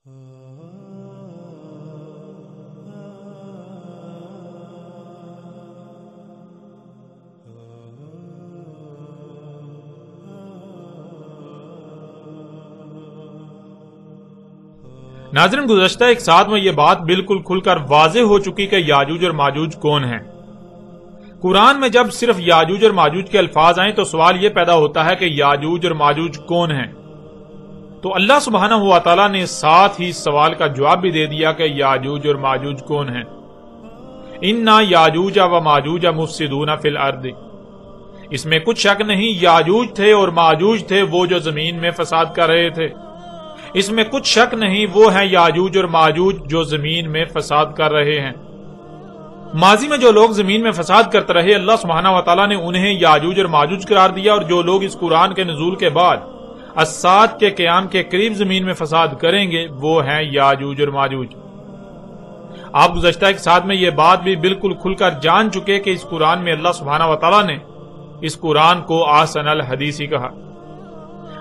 ناظرین، گزشتہ ایک ساتھ میں یہ بات بالکل کھل کر واضح ہو چکی کہ یاجوج اور ماجوج کون ہیں۔ قرآن میں جب صرف یاجوج اور ماجوج کے الفاظ آئیں تو سوال یہ پیدا ہوتا ہے کہ یاجوج اور ماجوج کون ہیں؟ تو اللہ سبحانہ و تعالیٰ نے ساتھ ہی سوال کا جواب بھی دے دیا کہ یاجوج اور ماجوج کون ہیں۔ اِنَّا یاجوج و ماجوج مفسدون فی الارض، اس میں کچھ شک نہیں یاجوج تھے اور ماجوج تھے وہ جو زمین میں فساد کر رہے تھے۔ اس میں کچھ شک نہیں وہ ہیں یاجوج اور ماجوج جو زمین میں فساد کر رہے ہیں۔ ماضی میں جو لوگ زمین میں فساد کرتے رہے اللہ سبحانہ و تعالیٰ نے انہیں یاجوج اور ماجوج قرار دیا، اور جو لوگ اس قرآن کے نزول کے بعد الساعۃ کے قیام کے قریب زمین میں فساد کریں گے وہ ہیں یاجوج اور ماجوج۔ آپ گزشتہ ایک ساتھ میں یہ بات بھی بالکل کھل کر جان چکے کہ اس قرآن میں اللہ سبحانہ و تعالیٰ نے اس قرآن کو احسن الحدیث کہا۔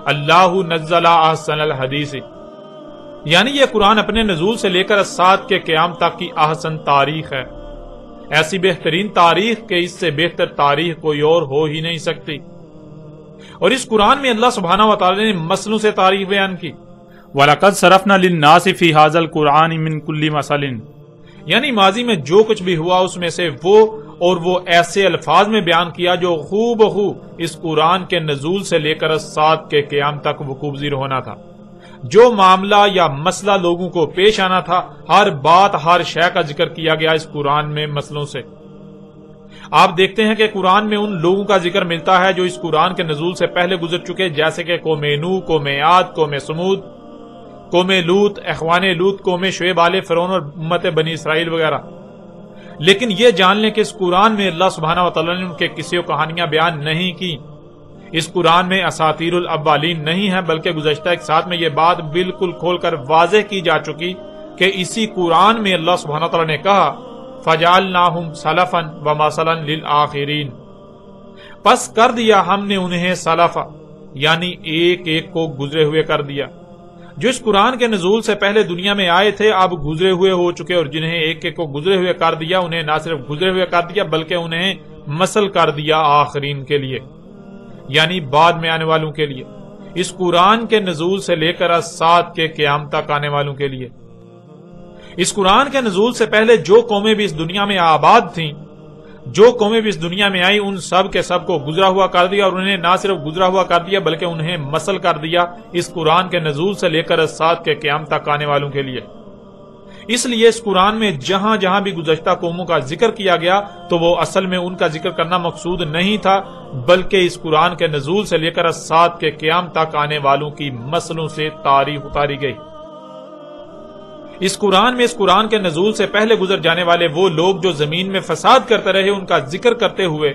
اللہ نزل احسن الحدیث، یعنی یہ قرآن اپنے نزول سے لے کر الساعۃ کے قیام تک کی احسن تاریخ ہے، ایسی بہترین تاریخ کہ اس سے بہتر تاریخ کوئی اور ہو ہی نہیں سکتی۔ اور اس قرآن میں اللہ سبحانہ و تعالی نے مسئلوں سے تاریخ بیان کی۔ وَلَقَدْ صَرَفْنَا لِلنَّاسِ فِي هَذَا الْقُرْآنِ مِنْ كُلِّ مَثَلٍ، یعنی ماضی میں جو کچھ بھی ہوا اس میں سے وہ ایسے الفاظ میں بیان کیا جو خوب اس قرآن کے نزول سے لے کر الساعۃ کے قیام تک وقوع پذیر ہونا تھا۔ جو معاملہ یا مسئلہ لوگوں کو پیش آنا تھا، ہر بات ہر شے کا ذکر کیا گیا اس قرآن میں مسئلوں سے۔ آپ دیکھتے ہیں کہ قرآن میں ان لوگوں کا ذکر ملتا ہے جو اس قرآن کے نزول سے پہلے گزر چکے، جیسے کہ قوم نوح، قوم عاد، قوم سمود، قوم لوط، اخوان لوط، قوم شعیب، آل فرعون اور امت بنی اسرائیل وغیرہ۔ لیکن یہ جان لیں کہ اس قرآن میں اللہ سبحانہ و تعالیٰ نے ان کے قصے و کہانیاں بیان نہیں کی۔ اس قرآن میں اساطیر الاولین نہیں ہے، بلکہ گزشتہ ایک ساتھ میں یہ بات بالکل کھول کر واضح کی جا چکی کہ اسی قرآن میں اللہ سبحانہ و تعالیٰ نے کہا فَجَعَلْنَاهُمْ سَلَفًا وَمَثَلًا لِلْآخِرِينَ، پس کر دیا ہم نے انہیں سلفا، یعنی ایک ایک کو گزرے ہوئے کر دیا۔ جو اس قرآن کے نزول سے پہلے دنیا میں آئے تھے اب گزرے ہوئے ہو چکے، اور جنہیں ایک ایک کو گزرے ہوئے کر دیا انہیں نہ صرف گزرے ہوئے کر دیا بلکہ انہیں مثل کر دیا آخرین کے لیے، یعنی بعد میں آنے والوں کے لیے، اس قرآن کے نزول سے لے کر الساعۃ کے قیام تک آنے والوں کے لیے۔ اس قرآن کے نزول سے پہلے جو قومیں بھی اس دنیا میں آباد تھیں، جو قومیں بھی اس دنیا میں آئی، ان سب کے سب کو گزرا ہوا کر دیا، اور انہیں نہ صرف گزرا ہوا کر دیا بلکہ انہیں مثل کر دیا اس قرآن کے نزول سے لے کر الساعۃ کے قیام تک آنے والوں کے لیے۔ اس لیے اس قرآن میں جہاں جہاں بھی گزشتہ قوموں کا ذکر کیا گیا تو وہ اصل میں ان کا ذکر کرنا مقصود نہیں تھا، بلکہ اس قرآن کے نزول سے لے کر الساعۃ کے قیام تک آنے والوں کی مسلوں سے تاریخ اتاری گئی۔ اس قرآن میں اس قرآن کے نزول سے پہلے گزر جانے والے وہ لوگ جو زمین میں فساد کرتے رہے ان کا ذکر کرتے ہوئے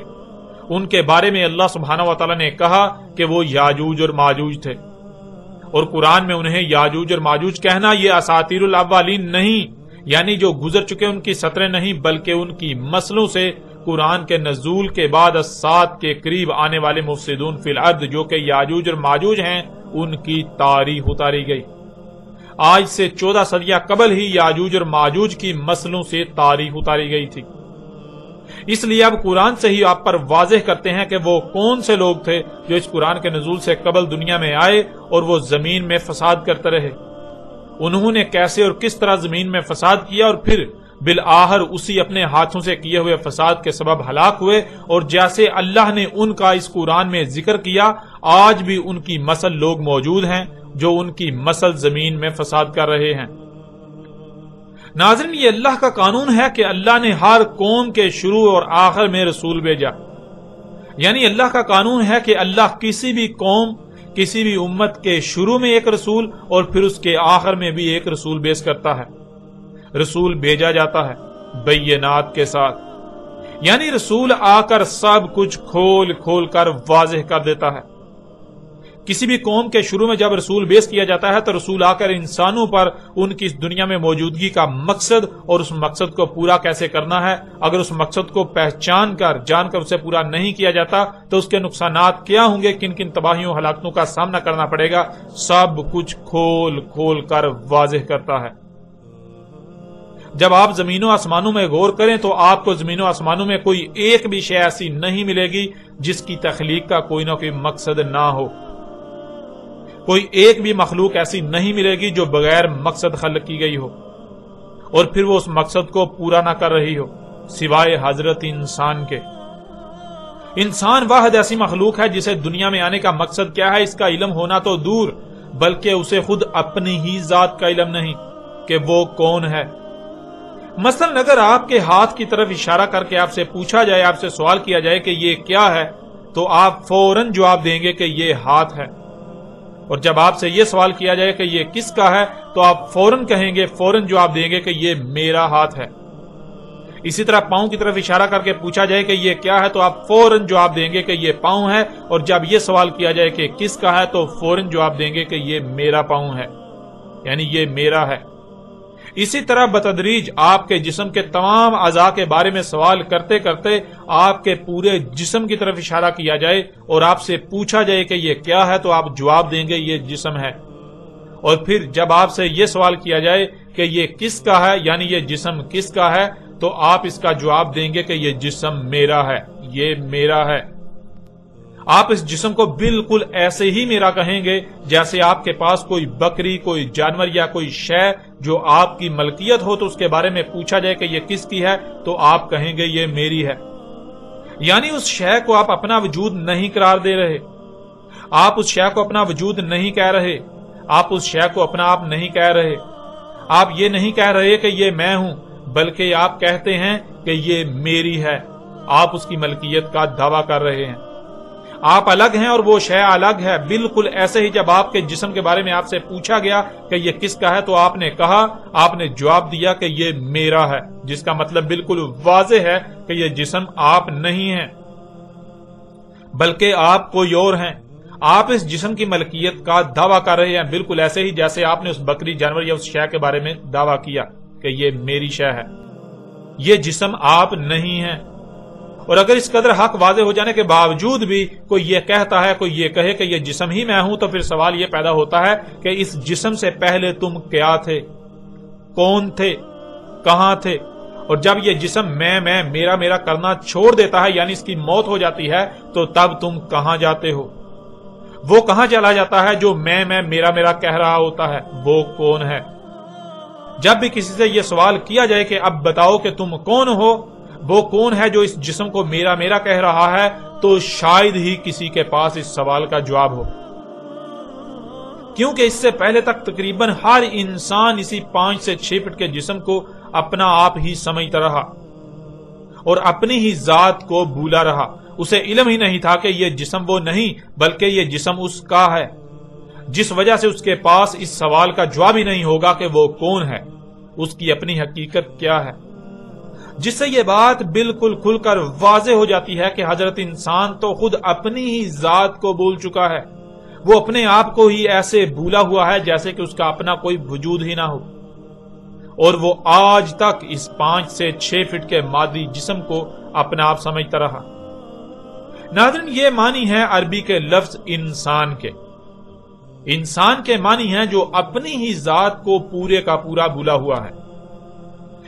ان کے بارے میں اللہ سبحانہ و تعالیٰ نے کہا کہ وہ یاجوج اور ماجوج تھے، اور قرآن میں انہیں یاجوج اور ماجوج کہنا یہ اساطیر الاولین نہیں، یعنی جو گزر چکے ان کی سطریں نہیں، بلکہ ان کی مسلوں سے قرآن کے نزول کے بعد الساعۃ کے قریب آنے والے مفسدون فی الارض جو کہ یاجوج اور ماجوج ہیں ان کی تاریخ اتاری گئی۔ آج سے 14 صدیاں قبل ہی یاجوج اور ماجوج کی مسلوں سے تاریخ اتاری گئی تھی۔ اس لیے اب قرآن سے ہی آپ پر واضح کرتے ہیں کہ وہ کون سے لوگ تھے جو اس قرآن کے نزول سے قبل دنیا میں آئے اور وہ زمین میں فساد کرتے رہے۔ انہوں نے کیسے اور کس طرح زمین میں فساد کیا اور پھر بالآخر اسی اپنے ہاتھوں سے کیے ہوئے فساد کے سبب ہلاک ہوئے، اور جیسے اللہ نے ان کا اس قرآن میں ذکر کیا آج بھی ان کی مسل لوگ موجود ہیں جو ان کی مسل زمین میں فساد کر رہے ہیں۔ ناظرین، یہ اللہ کا قانون ہے کہ اللہ نے ہر قوم کے شروع اور آخر میں رسول بھیجا، یعنی اللہ کا قانون ہے کہ اللہ کسی بھی قوم، کسی بھی امت کے شروع میں ایک رسول اور پھر اس کے آخر میں بھی ایک رسول پیش کرتا ہے۔ رسول بھیجا جاتا ہے بینات کے ساتھ، یعنی رسول آ کر سب کچھ کھول کھول کر واضح کر دیتا ہے۔ کسی بھی قوم کے شروع میں جب رسول بیس کیا جاتا ہے تو رسول آ کر انسانوں پر ان کی اس دنیا میں موجودگی کا مقصد اور اس مقصد کو پورا کیسے کرنا ہے، اگر اس مقصد کو پہچان کر جان کر اسے پورا نہیں کیا جاتا تو اس کے نقصانات کیا ہوں گے، کن کن تباہیوں ہلاکتوں کا سامنا کرنا پڑے گا، سب کچھ کھول کھول کر واضح کرتا ہے۔ جب آپ زمین و آسمانوں میں غور کریں تو آپ کو زمین و آسمانوں میں کوئی ایک بھی شے ایسی نہیں ملے گی جس کی تخلیق کا کوئی نہ کوئی مقصد نہ ہو، کوئی ایک بھی مخلوق ایسی نہیں ملے گی جو بغیر مقصد خلق کی گئی ہو اور پھر وہ اس مقصد کو پورا نہ کر رہی ہو، سوائے حضرت انسان کے۔ انسان واحد ایسی مخلوق ہے جسے دنیا میں آنے کا مقصد کیا ہے اس کا علم ہونا تو دور، بلکہ اسے خود اپنی ہی ذات کا علم نہیں کہ وہ کون ہے۔ مثلا اگر آپ کے ہاتھ کی طرف اشارہ کر کے آپ سے پوچھا جائے، آپ سے سوال کیا جائے کہ یہ کیا ہے، تو آپ فوراً جواب دیں گے کہ یہ ہاتھ ہے، اور جب آپ سے یہ سوال کیا جائے کہ یہ کس کا ہے تو آپ فوراً کہیں گے، فوراً جواب دیں گے کہ یہ میرا ہاتھ ہے۔ اسی طرح پاؤں کی طرف اشارہ کر کے پوچھا جائے کہ یہ کیا ہے تو آپ فوراً جواب دیں گے کہ یہ پاؤں ہے، اور جب یہ سوال کیا جائے کہ کس کا ہے تو فوراً جواب دیں گے کہ یہ میرا پاؤں ہے، یعنی یہ میرا ہے۔ اسی طرح بتدریج آپ کے جسم کے تمام اعضاء کے بارے میں سوال کرتے کرتے آپ کے پورے جسم کی طرف اشارہ کیا جائے اور آپ سے پوچھا جائے کہ یہ کیا ہے تو آپ جواب دیں گے یہ جسم ہے، اور پھر جب آپ سے یہ سوال کیا جائے کہ یہ کس کا ہے، یعنی یہ جسم کس کا ہے، تو آپ اس کا جواب دیں گے کہ یہ جسم میرا ہے، یہ میرا ہے۔ آپ اس جسم کو بالکل ایسے ہی میرا کہیں گے جیسے آپ کے پاس کوئی بکری، کوئی جانور یا کوئی شے جو آپ کی ملکیت ہو تو اس کے بارے میں پوچھا جائے کہ یہ کس کی ہے تو آپ کہیں گے یہ میری ہے، یعنی اس شے کو آپ اپنا وجود نہیں قرار دے رہے، آپ اس شے کو اپنا وجود نہیں کہہ رہے، آپ اس شے کو اپنا آپ نہیں کہہ رہے، آپ یہ نہیں کہہ رہے کہ یہ میں ہوں، بلکہ آپ کہتے ہیں کہ یہ میری ہے، آپ اس کی ملکیت کا دعویٰ کر رہے ہیں۔ آپ الگ ہیں اور وہ شے الگ ہے، بالکل ایسے ہی جب آپ کے جسم کے بارے میں آپ سے پوچھا گیا کہ یہ کس کا ہے تو آپ نے کہا، آپ نے جواب دیا کہ یہ میرا ہے، جس کا مطلب بالکل واضح ہے کہ یہ جسم آپ نہیں ہیں بلکہ آپ کوئی اور ہیں۔ آپ اس جسم کی ملکیت کا دعویٰ کر رہے ہیں، بالکل ایسے ہی جیسے آپ نے اس بکری، جانور یا اس شے کے بارے میں دعویٰ کیا کہ یہ میری شے ہے، یہ جسم آپ نہیں ہیں۔ اور اگر اس قدر حق واضح ہو جانے کے باوجود بھی کوئی یہ کہتا ہے، کوئی یہ کہے کہ یہ جسم ہی میں ہوں، تو پھر سوال یہ پیدا ہوتا ہے کہ اس جسم سے پہلے تم کیا تھے، کون تھے، کہاں تھے؟ اور جب یہ جسم میں میرا کرنا چھوڑ دیتا ہے، یعنی اس کی موت ہو جاتی ہے، تو تب تم کہاں جاتے ہو؟ وہ کہاں چلا جاتا ہے جو میں میرا کہہ رہا ہوتا ہے؟ وہ کون ہے؟ جب بھی کسی سے یہ سوال کیا جائے کہ اب بتاؤ کہ تم کون ہو، وہ کون ہے جو اس جسم کو میرا کہہ رہا ہے، تو شاید ہی کسی کے پاس اس سوال کا جواب ہو، کیونکہ اس سے پہلے تک تقریباً ہر انسان اسی 5 سے 6 فٹ کے جسم کو اپنا آپ ہی سمجھتا رہا اور اپنی ہی ذات کو بھولا رہا۔ اسے علم ہی نہیں تھا کہ یہ جسم وہ نہیں بلکہ یہ جسم اس کا ہے، جس وجہ سے اس کے پاس اس سوال کا جواب ہی نہیں ہوگا کہ وہ کون ہے، اس کی اپنی حقیقت کیا ہے، جس سے یہ بات بالکل کھل کر واضح ہو جاتی ہے کہ حضرت انسان تو خود اپنی ہی ذات کو بھول چکا ہے، وہ اپنے آپ کو ہی ایسے بھولا ہوا ہے جیسے کہ اس کا اپنا کوئی وجود ہی نہ ہو، اور وہ آج تک اس 5 سے 6 فٹ کے مادی جسم کو اپنا آپ سمجھتا رہا۔ ناظرین، یہ معنی ہے عربی کے لفظ انسان کے۔ انسان کے معنی ہیں جو اپنی ہی ذات کو پورے کا پورا بھولا ہوا ہے۔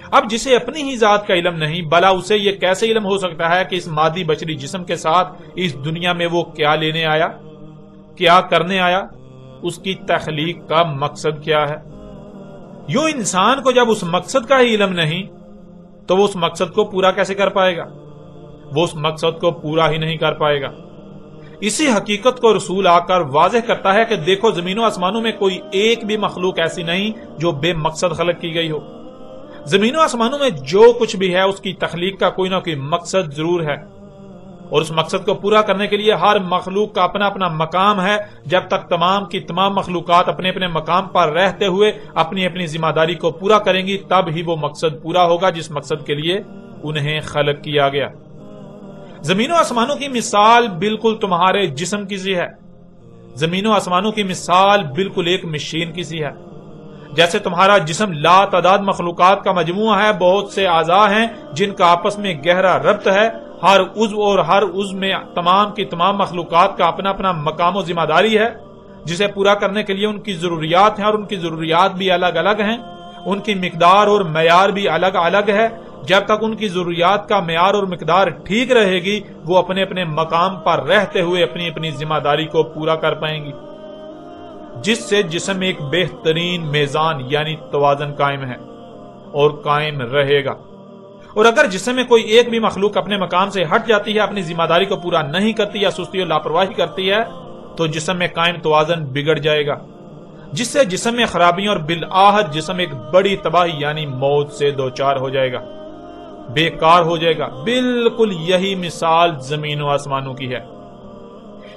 اب جسے اپنی ہی ذات کا علم نہیں، بلا اسے یہ کیسے علم ہو سکتا ہے کہ اس مادی بشری جسم کے ساتھ اس دنیا میں وہ کیا لینے آیا، کیا کرنے آیا، اس کی تخلیق کا مقصد کیا ہے؟ یوں انسان کو جب اس مقصد کا ہی علم نہیں تو وہ اس مقصد کو پورا کیسے کر پائے گا؟ وہ اس مقصد کو پورا ہی نہیں کر پائے گا۔ اسی حقیقت کو رسول آ کر واضح کرتا ہے کہ دیکھو، زمین و آسمانوں میں کوئی ایک بھی مخلوق ایسی نہیں جو بے مقصد خلق کی گئی ہو۔ زمین و آسمانوں میں جو کچھ بھی ہے اس کی تخلیق کا کوئی نہ کوئی مقصد ضرور ہے، اور اس مقصد کو پورا کرنے کے لیے ہر مخلوق کا اپنا اپنا مقام ہے۔ جب تک تمام کی تمام مخلوقات اپنے اپنے مقام پر رہتے ہوئے اپنی اپنی ذمہ داری کو پورا کریں گی، تب ہی وہ مقصد پورا ہوگا جس مقصد کے لیے انہیں خلق کیا گیا۔ زمین و آسمانوں کی مثال بالکل تمہارے جسم کی سی ہے۔ زمینوں آسمانوں کی مثال بالکل ایک مشین کی سی ہے. جیسے تمہارا جسم لا تعداد مخلوقات کا مجموعہ ہے، بہت سے اعضاء ہیں جن کا آپس میں گہرا ربط ہے، ہر عضو اور ہر عضو میں تمام کی تمام مخلوقات کا اپنا اپنا مقام و ذمہ داری ہے، جسے پورا کرنے کے لیے ان کی ضروریات ہیں، اور ان کی ضروریات بھی الگ الگ ہیں، ان کی مقدار اور معیار بھی الگ الگ ہے. جب تک ان کی ضروریات کا معیار اور مقدار ٹھیک رہے گی، وہ اپنے اپنے مقام پر رہتے ہوئے اپنی اپنی ذمہ داری کو پورا کر پائیں گی، جس سے جسم ایک بہترین میزان یعنی توازن قائم ہے اور قائم رہے گا. اور اگر جسم میں کوئی ایک بھی مخلوق اپنے مقام سے ہٹ جاتی ہے، اپنی ذمہ داری کو پورا نہیں کرتی یا سستی اور لاپرواہی کرتی ہے، تو جسم میں قائم توازن بگڑ جائے گا، جس سے جسم میں خرابیاں اور بالآخر جسم ایک بڑی تباہی یعنی موت سے دوچار ہو جائے گا، بیکار ہو جائے گا. بالکل یہی مثال زمین و آسمانوں کی ہے.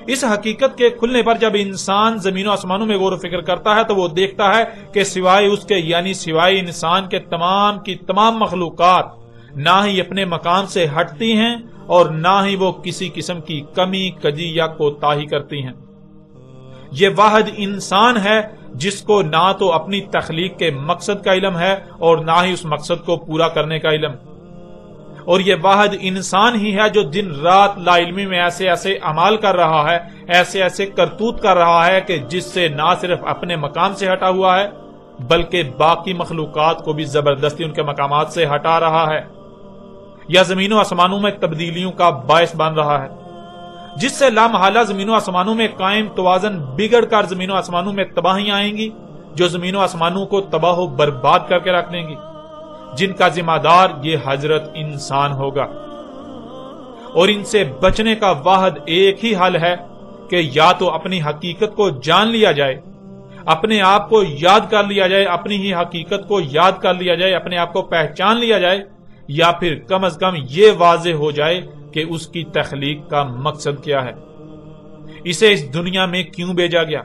اس حقیقت کے کھلنے پر جب انسان زمین و آسمانوں میں غور و فکر کرتا ہے تو وہ دیکھتا ہے کہ سوائے اس کے یعنی سوائے انسان کے تمام کی تمام مخلوقات نہ ہی اپنے مقام سے ہٹتی ہیں اور نہ ہی وہ کسی قسم کی کمی کجی یا کوتاہی کرتی ہیں. یہ واحد انسان ہے جس کو نہ تو اپنی تخلیق کے مقصد کا علم ہے اور نہ ہی اس مقصد کو پورا کرنے کا علم. اور یہ واحد انسان ہی ہے جو دن رات لا علمی میں ایسے ایسے عمال کر رہا ہے، ایسے ایسے کرتوت کر رہا ہے کہ جس سے نہ صرف اپنے مقام سے ہٹا ہوا ہے بلکہ باقی مخلوقات کو بھی زبردستی ان کے مقامات سے ہٹا رہا ہے، یا زمین و آسمانوں میں تبدیلیوں کا باعث بن رہا ہے، جس سے لامحالہ زمین و آسمانوں میں قائم توازن بگڑ کر زمین و آسمانوں میں تباہیاں آئیں گی جو زمین و آسمانوں کو تباہ و برباد کر کے رکھ دیں گی، جن کا ذمہ دار یہ حضرت انسان ہوگا. اور ان سے بچنے کا واحد ایک ہی حل ہے کہ یا تو اپنی حقیقت کو جان لیا جائے، اپنے آپ کو یاد کر لیا جائے، اپنی ہی حقیقت کو یاد کر لیا جائے، اپنے آپ کو پہچان لیا جائے، یا پھر کم از کم یہ واضح ہو جائے کہ اس کی تخلیق کا مقصد کیا ہے، اسے اس دنیا میں کیوں بھیجا گیا.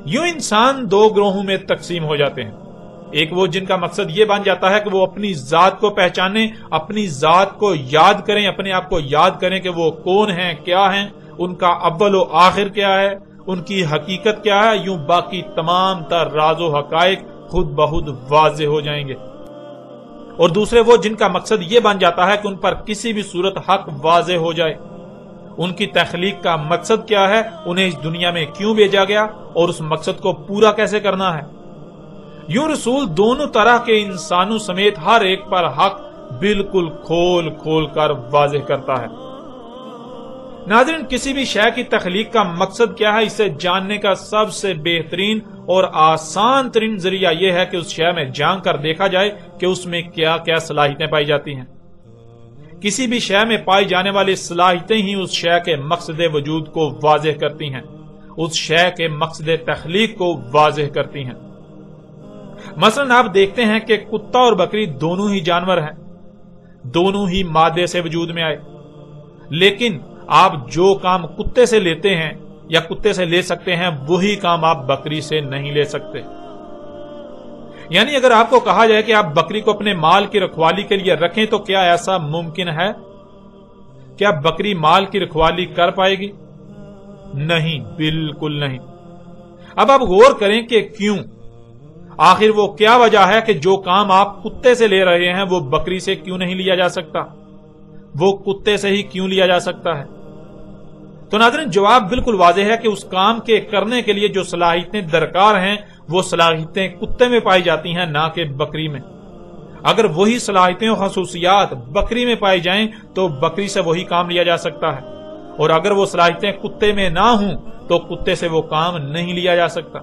یوں انسان دو گروہوں میں تقسیم ہو جاتے ہیں. ایک وہ جن کا مقصد یہ بن جاتا ہے کہ وہ اپنی ذات کو پہچانیں، اپنی ذات کو یاد کریں، اپنے آپ کو یاد کریں کہ وہ کون ہیں، کیا ہیں، ان کا اول و آخر کیا ہے، ان کی حقیقت کیا ہے. یوں باقی تمام تر راز و حقائق خود بخود واضح ہو جائیں گے. اور دوسرے وہ جن کا مقصد یہ بن جاتا ہے کہ ان پر کسی بھی صورت حق واضح ہو جائے، ان کی تخلیق کا مقصد کیا ہے، انہیں اس دنیا میں کیوں بھیجا گیا اور اس مقصد کو پورا کیسے کرنا ہے. یوں رسول دونوں طرح کے انسانوں سمیت ہر ایک پر حق بالکل کھول کھول کر واضح کرتا ہے. ناظرین، کسی بھی شے کی تخلیق کا مقصد کیا ہے، اسے جاننے کا سب سے بہترین اور آسان ترین ذریعہ یہ ہے کہ اس شے میں جان کر دیکھا جائے کہ اس میں کیا کیا صلاحیتیں پائی جاتی ہیں. کسی بھی شے میں پائی جانے والی صلاحیتیں ہی اس شے کے مقصد وجود کو واضح کرتی ہیں، اس شے کے مقصد تخلیق کو واضح کرتی ہیں. مثلا آپ دیکھتے ہیں کہ کتا اور بکری دونوں ہی جانور ہیں، دونوں ہی مادے سے وجود میں آئے، لیکن آپ جو کام کتے سے لیتے ہیں یا کتے سے لے سکتے ہیں وہی کام آپ بکری سے نہیں لے سکتے. یعنی اگر آپ کو کہا جائے کہ آپ بکری کو اپنے مال کی رکھوالی کے لیے رکھیں تو کیا ایسا ممکن ہے؟ کیا بکری مال کی رکھوالی کر پائے گی؟ نہیں، بالکل نہیں. اب آپ غور کریں کہ کیوں؟ آخر وہ کیا وجہ ہے کہ جو کام آپ کتے سے لے رہے ہیں وہ بکری سے کیوں نہیں لیا جا سکتا، وہ کتے سے ہی کیوں لیا جا سکتا ہے؟ تو ناظرین، جواب بالکل واضح ہے کہ اس کام کے کرنے کے لیے جو صلاحیتیں درکار ہیں وہ صلاحیتیں کتے میں پائی جاتی ہیں، نہ کہ بکری میں. اگر وہی صلاحیتیں اور خصوصیات بکری میں پائی جائیں تو بکری سے وہی کام لیا جا سکتا ہے، اور اگر وہ صلاحیتیں کتے میں نہ ہوں تو کتے سے وہ کام نہیں لیا جا سکتا.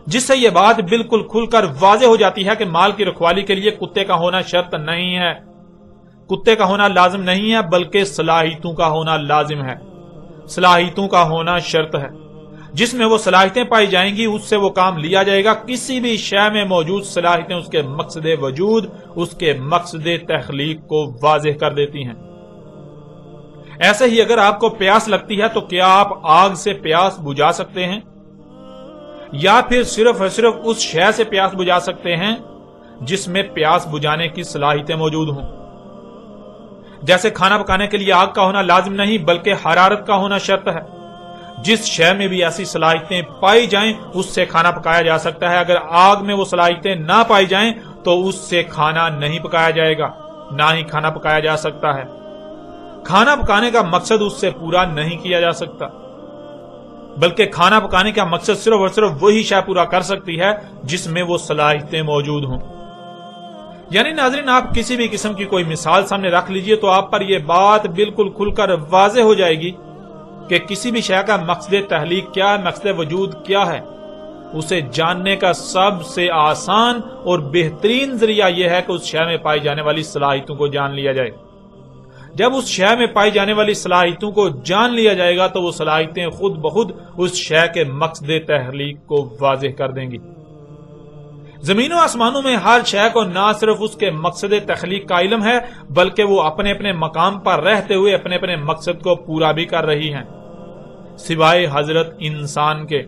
جس سے یہ بات بالکل کھل کر واضح ہو جاتی ہے کہ مال کی رکھوالی کے لیے کتے کا ہونا شرط نہیں ہے، کتے کا ہونا لازم نہیں ہے، بلکہ صلاحیتوں کا ہونا لازم ہے، صلاحیتوں کا ہونا شرط ہے. جس میں وہ صلاحیتیں پائی جائیں گی اس سے وہ کام لیا جائے گا. کسی بھی شے میں موجود صلاحیتیں اس کے مقصد وجود، اس کے مقصد تخلیق کو واضح کر دیتی ہیں. ایسے ہی اگر آپ کو پیاس لگتی ہے تو کیا آپ آگ سے پیاس بجھا سکتے ہیں، یا پھر صرف اور صرف اس شے سے پیاس بجھا سکتے ہیں جس میں پیاس بجھانے کی صلاحیتیں موجود ہوں؟ جیسے کھانا پکانے کے لیے آگ کا ہونا لازم نہیں بلکہ حرارت کا ہونا شرط ہے، جس شے میں بھی ایسی صلاحیتیں پائی جائیں اس سے کھانا پکایا جا سکتا ہے. اگر آگ میں وہ صلاحیتیں نہ پائی جائیں تو اس سے کھانا نہیں پکایا جائے گا، نہ ہی کھانا پکایا جا سکتا ہے. کھانا پکانے کا مقصد اس سے پورا نہیں کیا جا سکتا، بلکہ کھانا پکانے کا مقصد صرف اور صرف وہی شے پورا کر سکتی ہے جس میں وہ صلاحیتیں موجود ہوں. یعنی ناظرین، آپ کسی بھی قسم کی کوئی مثال سامنے رکھ لیجئے تو آپ پر یہ بات بالکل کھل کر واضح ہو جائے گی کہ کسی بھی شے کا مقصد تخلیق کیا ہے، مقصد وجود کیا ہے. اسے جاننے کا سب سے آسان اور بہترین ذریعہ یہ ہے کہ اس شے میں پائی جانے والی صلاحیتوں کو جان لیا جائے. جب اس شے میں پائی جانے والی صلاحیتوں کو جان لیا جائے گا تو وہ صلاحیتیں خود بخود اس شے کے مقصد تخلیق کو واضح کر دیں گی. زمین و آسمانوں میں ہر شے کو نہ صرف اس کے مقصد تخلیق کا علم ہے بلکہ وہ اپنے اپنے مقام پر رہتے ہوئے اپنے اپنے مقصد کو پورا بھی کر رہی ہیں، سوائے حضرت انسان کے.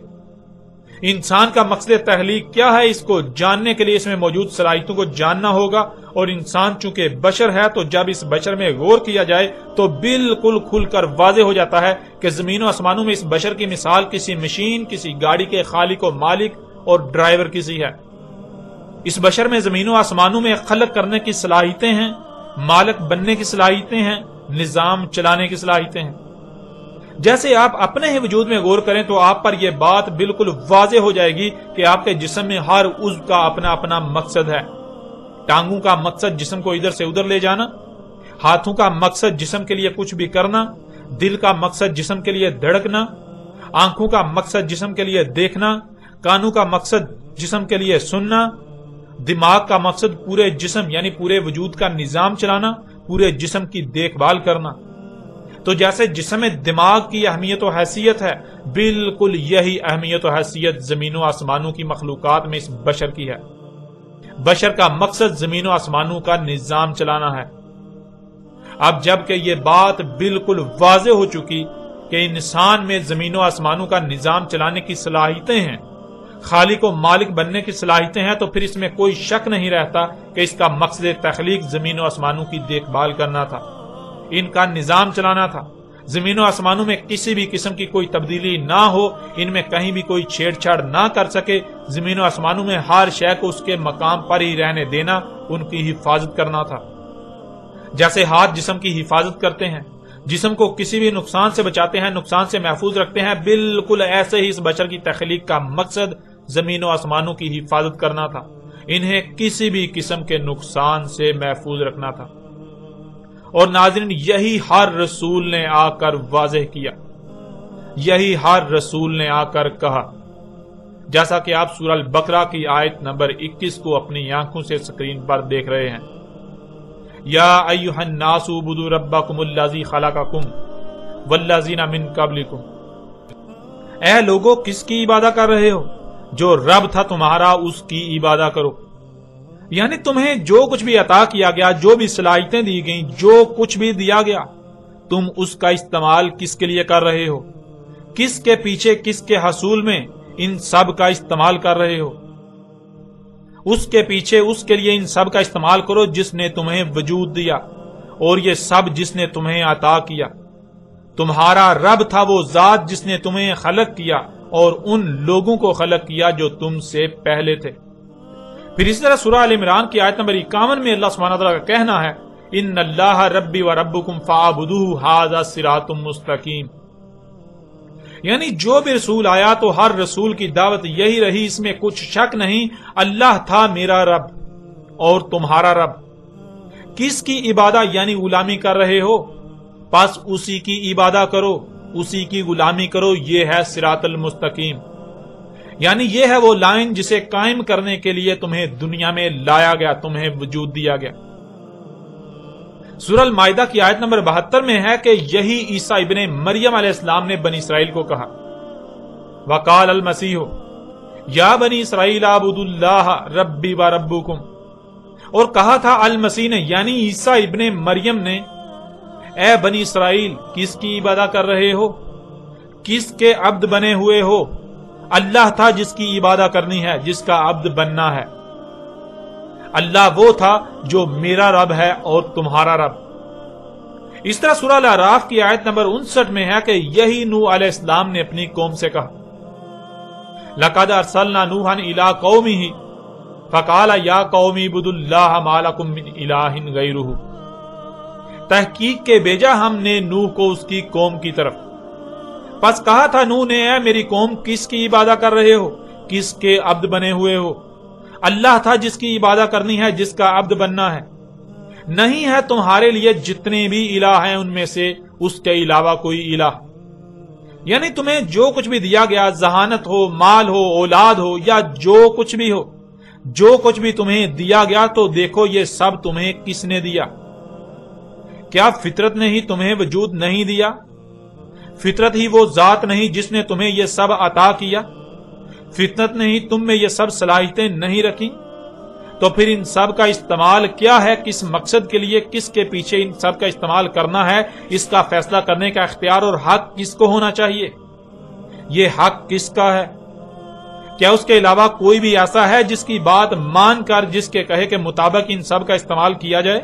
انسان کا مقصد تخلیق کیا ہے، اس کو جاننے کے لیے اس میں موجود صلاحیتوں کو جاننا ہوگا. اور انسان چونکہ بشر ہے تو جب اس بشر میں غور کیا جائے تو بالکل کھل کر واضح ہو جاتا ہے کہ زمین و آسمانوں میں اس بشر کی مثال کسی مشین، کسی گاڑی کے خالق و مالک اور ڈرائیور کسی ہے. اس بشر میں زمین و آسمانوں میں خلق کرنے کی صلاحیتیں ہیں، مالک بننے کی صلاحیتیں ہیں، نظام چلانے کی صلاحیتیں ہیں. جیسے آپ اپنے ہی وجود میں غور کریں تو آپ پر یہ بات بالکل واضح ہو جائے گی کہ آپ کے جسم میں ہر عضو کا اپنا اپنا مقصد ہے. ٹانگوں کا مقصد جسم کو ادھر سے ادھر لے جانا، ہاتھوں کا مقصد جسم کے لیے کچھ بھی کرنا، دل کا مقصد جسم کے لیے دھڑکنا، آنکھوں کا مقصد جسم کے لیے دیکھنا، کانوں کا مقصد جسم کے لیے سننا، دماغ کا مقصد پورے جسم یعنی پورے وجود کا نظام چلانا، پورے جسم کی دیکھ بھال کرنا. تو جیسے جسم میں دماغ کی اہمیت و حیثیت ہے، بالکل یہی اہمیت و حیثیت زمین و آسمانوں کی مخلوقات میں اس بشر کی ہے. بشر کا مقصد زمین و آسمانوں کا نظام چلانا ہے. اب جب کہ یہ بات بالکل واضح ہو چکی کہ انسان میں زمین و آسمانوں کا نظام چلانے کی صلاحیتیں ہیں، خالق و مالک بننے کی صلاحیتیں ہیں، تو پھر اس میں کوئی شک نہیں رہتا کہ اس کا مقصد تخلیق زمین و آسمانوں کی دیکھ بھال کرنا تھا، ان کا نظام چلانا تھا. زمین و آسمانوں میں کسی بھی قسم کی کوئی تبدیلی نہ ہو، ان میں کہیں بھی کوئی چھیڑ چھاڑ نہ کر سکے. زمین و آسمانوں میں ہر شے کو اس کے مقام پر ہی رہنے دینا، ان کی حفاظت کرنا تھا. جیسے ہاتھ جسم کی حفاظت کرتے ہیں، جسم کو کسی بھی نقصان سے بچاتے ہیں، نقصان سے محفوظ رکھتے ہیں، بالکل ایسے ہی اس بشر کی تخلیق کا مقصد زمین و آسمانوں کی حفاظت کرنا تھا، انہیں کسی بھی قسم کے نقصان سے محفوظ رکھنا تھا. اور ناظرین، یہی ہر رسول نے آ کر واضح کیا، یہی ہر رسول نے آ کر کہا، جیسا کہ آپ سورہ البقرہ کی آیت نمبر 21 کو اپنی آنکھوں سے سکرین پر دیکھ رہے ہیں. یا ایھا الناس اعبدوا ربکم الذی خلقکم والذین من قبلکم. اے لوگو، کس کی عبادت کر رہے ہو؟ جو رب تھا تمہارا اس کی عبادت کرو. یعنی تمہیں جو کچھ بھی عطا کیا گیا، جو بھی صلاحیتیں دی گئیں، جو کچھ بھی دیا گیا، تم اس کا استعمال کس کے لیے کر رہے ہو؟ کس کے پیچھے، کس کے حصول میں ان سب کا استعمال کر رہے ہو؟ اس کے پیچھے، اس کے لیے ان سب کا استعمال کرو جس نے تمہیں وجود دیا، اور یہ سب جس نے تمہیں عطا کیا. تمہارا رب تھا وہ ذات جس نے تمہیں خلق کیا اور ان لوگوں کو خلق کیا جو تم سے پہلے تھے. پھر اسی طرح سورہ ال عمران کی آیت نمبر 51 میں اللہ سبحانہ وتعالی کا کہنا ہے، ان اللہ ربی و ربکم فاعبدوہ ھذا صراط مستقیم. یعنی جو بھی رسول آیا تو ہر رسول کی دعوت یہی رہی، اس میں کچھ شک نہیں، اللہ تھا میرا رب اور تمہارا رب. کس کی عبادت یعنی غلامی کر رہے ہو؟ پس اسی کی عبادت کرو، اسی کی غلامی کرو. یہ ہے صراط المستقیم، یعنی یہ ہے وہ لائن جسے قائم کرنے کے لیے تمہیں دنیا میں لایا گیا، تمہیں وجود دیا گیا. سورہ المائدہ کی آیت نمبر 72 میں ہے کہ یہی عیسیٰ ابن مریم علیہ السلام نے بنی اسرائیل کو کہا، وقال المسیح یا بنی اسرائیل اعبدوا اللہ ربی و ربکم. اور کہا تھا المسیح نے یعنی عیسیٰ ابن مریم نے، اے بنی اسرائیل، کس کی عبادت کر رہے ہو؟ کس کے عبد بنے ہوئے ہو؟ اللہ تھا جس کی عبادت کرنی ہے، جس کا عبد بننا ہے. اللہ وہ تھا جو میرا رب ہے اور تمہارا رب. اس طرح سورہ الاعراف کی آیت نمبر 59 میں ہے کہ یہی نوح علیہ السلام نے اپنی قوم سے کہا لَقَدْ أَرْسَلْنَا نُوحًا إِلَىٰ قَوْمِهِ فَقَالَ يَا قَوْمِ اعْبُدُوا اللَّهَ مَا لَكُم مِّنْ إِلَٰهٍ غَيْرُهُ تحقیق کے بھیجا ہم نے نوح کو اس کی قوم کی طرف، پس کہا تھا نوح نے اے میری قوم کس کی عبادت کر رہے ہو، کس کے عبد بنے ہوئے ہو؟ اللہ تھا جس کی عبادت کرنی ہے، جس کا عبد بننا ہے، نہیں ہے تمہارے لیے جتنے بھی الہ ہیں ان میں سے اس کے علاوہ کوئی الہ۔ یعنی تمہیں جو کچھ بھی دیا گیا، ذہانت ہو، مال ہو، اولاد ہو، یا جو کچھ بھی ہو، جو کچھ بھی تمہیں دیا گیا تو دیکھو یہ سب تمہیں کس نے دیا؟ کیا فطرت نے ہی تمہیں وجود نہیں دیا؟ فطرت ہی وہ ذات نہیں جس نے تمہیں یہ سب عطا کیا؟ فطرت نے ہی تم میں یہ سب صلاحیتیں نہیں رکھی؟ تو پھر ان سب کا استعمال کیا ہے، کس مقصد کے لیے، کس کے پیچھے ان سب کا استعمال کرنا ہے، اس کا فیصلہ کرنے کا اختیار اور حق کس کو ہونا چاہیے؟ یہ حق کس کا ہے؟ کیا اس کے علاوہ کوئی بھی ایسا ہے جس کی بات مان کر جس کے کہے کے مطابق ان سب کا استعمال کیا جائے؟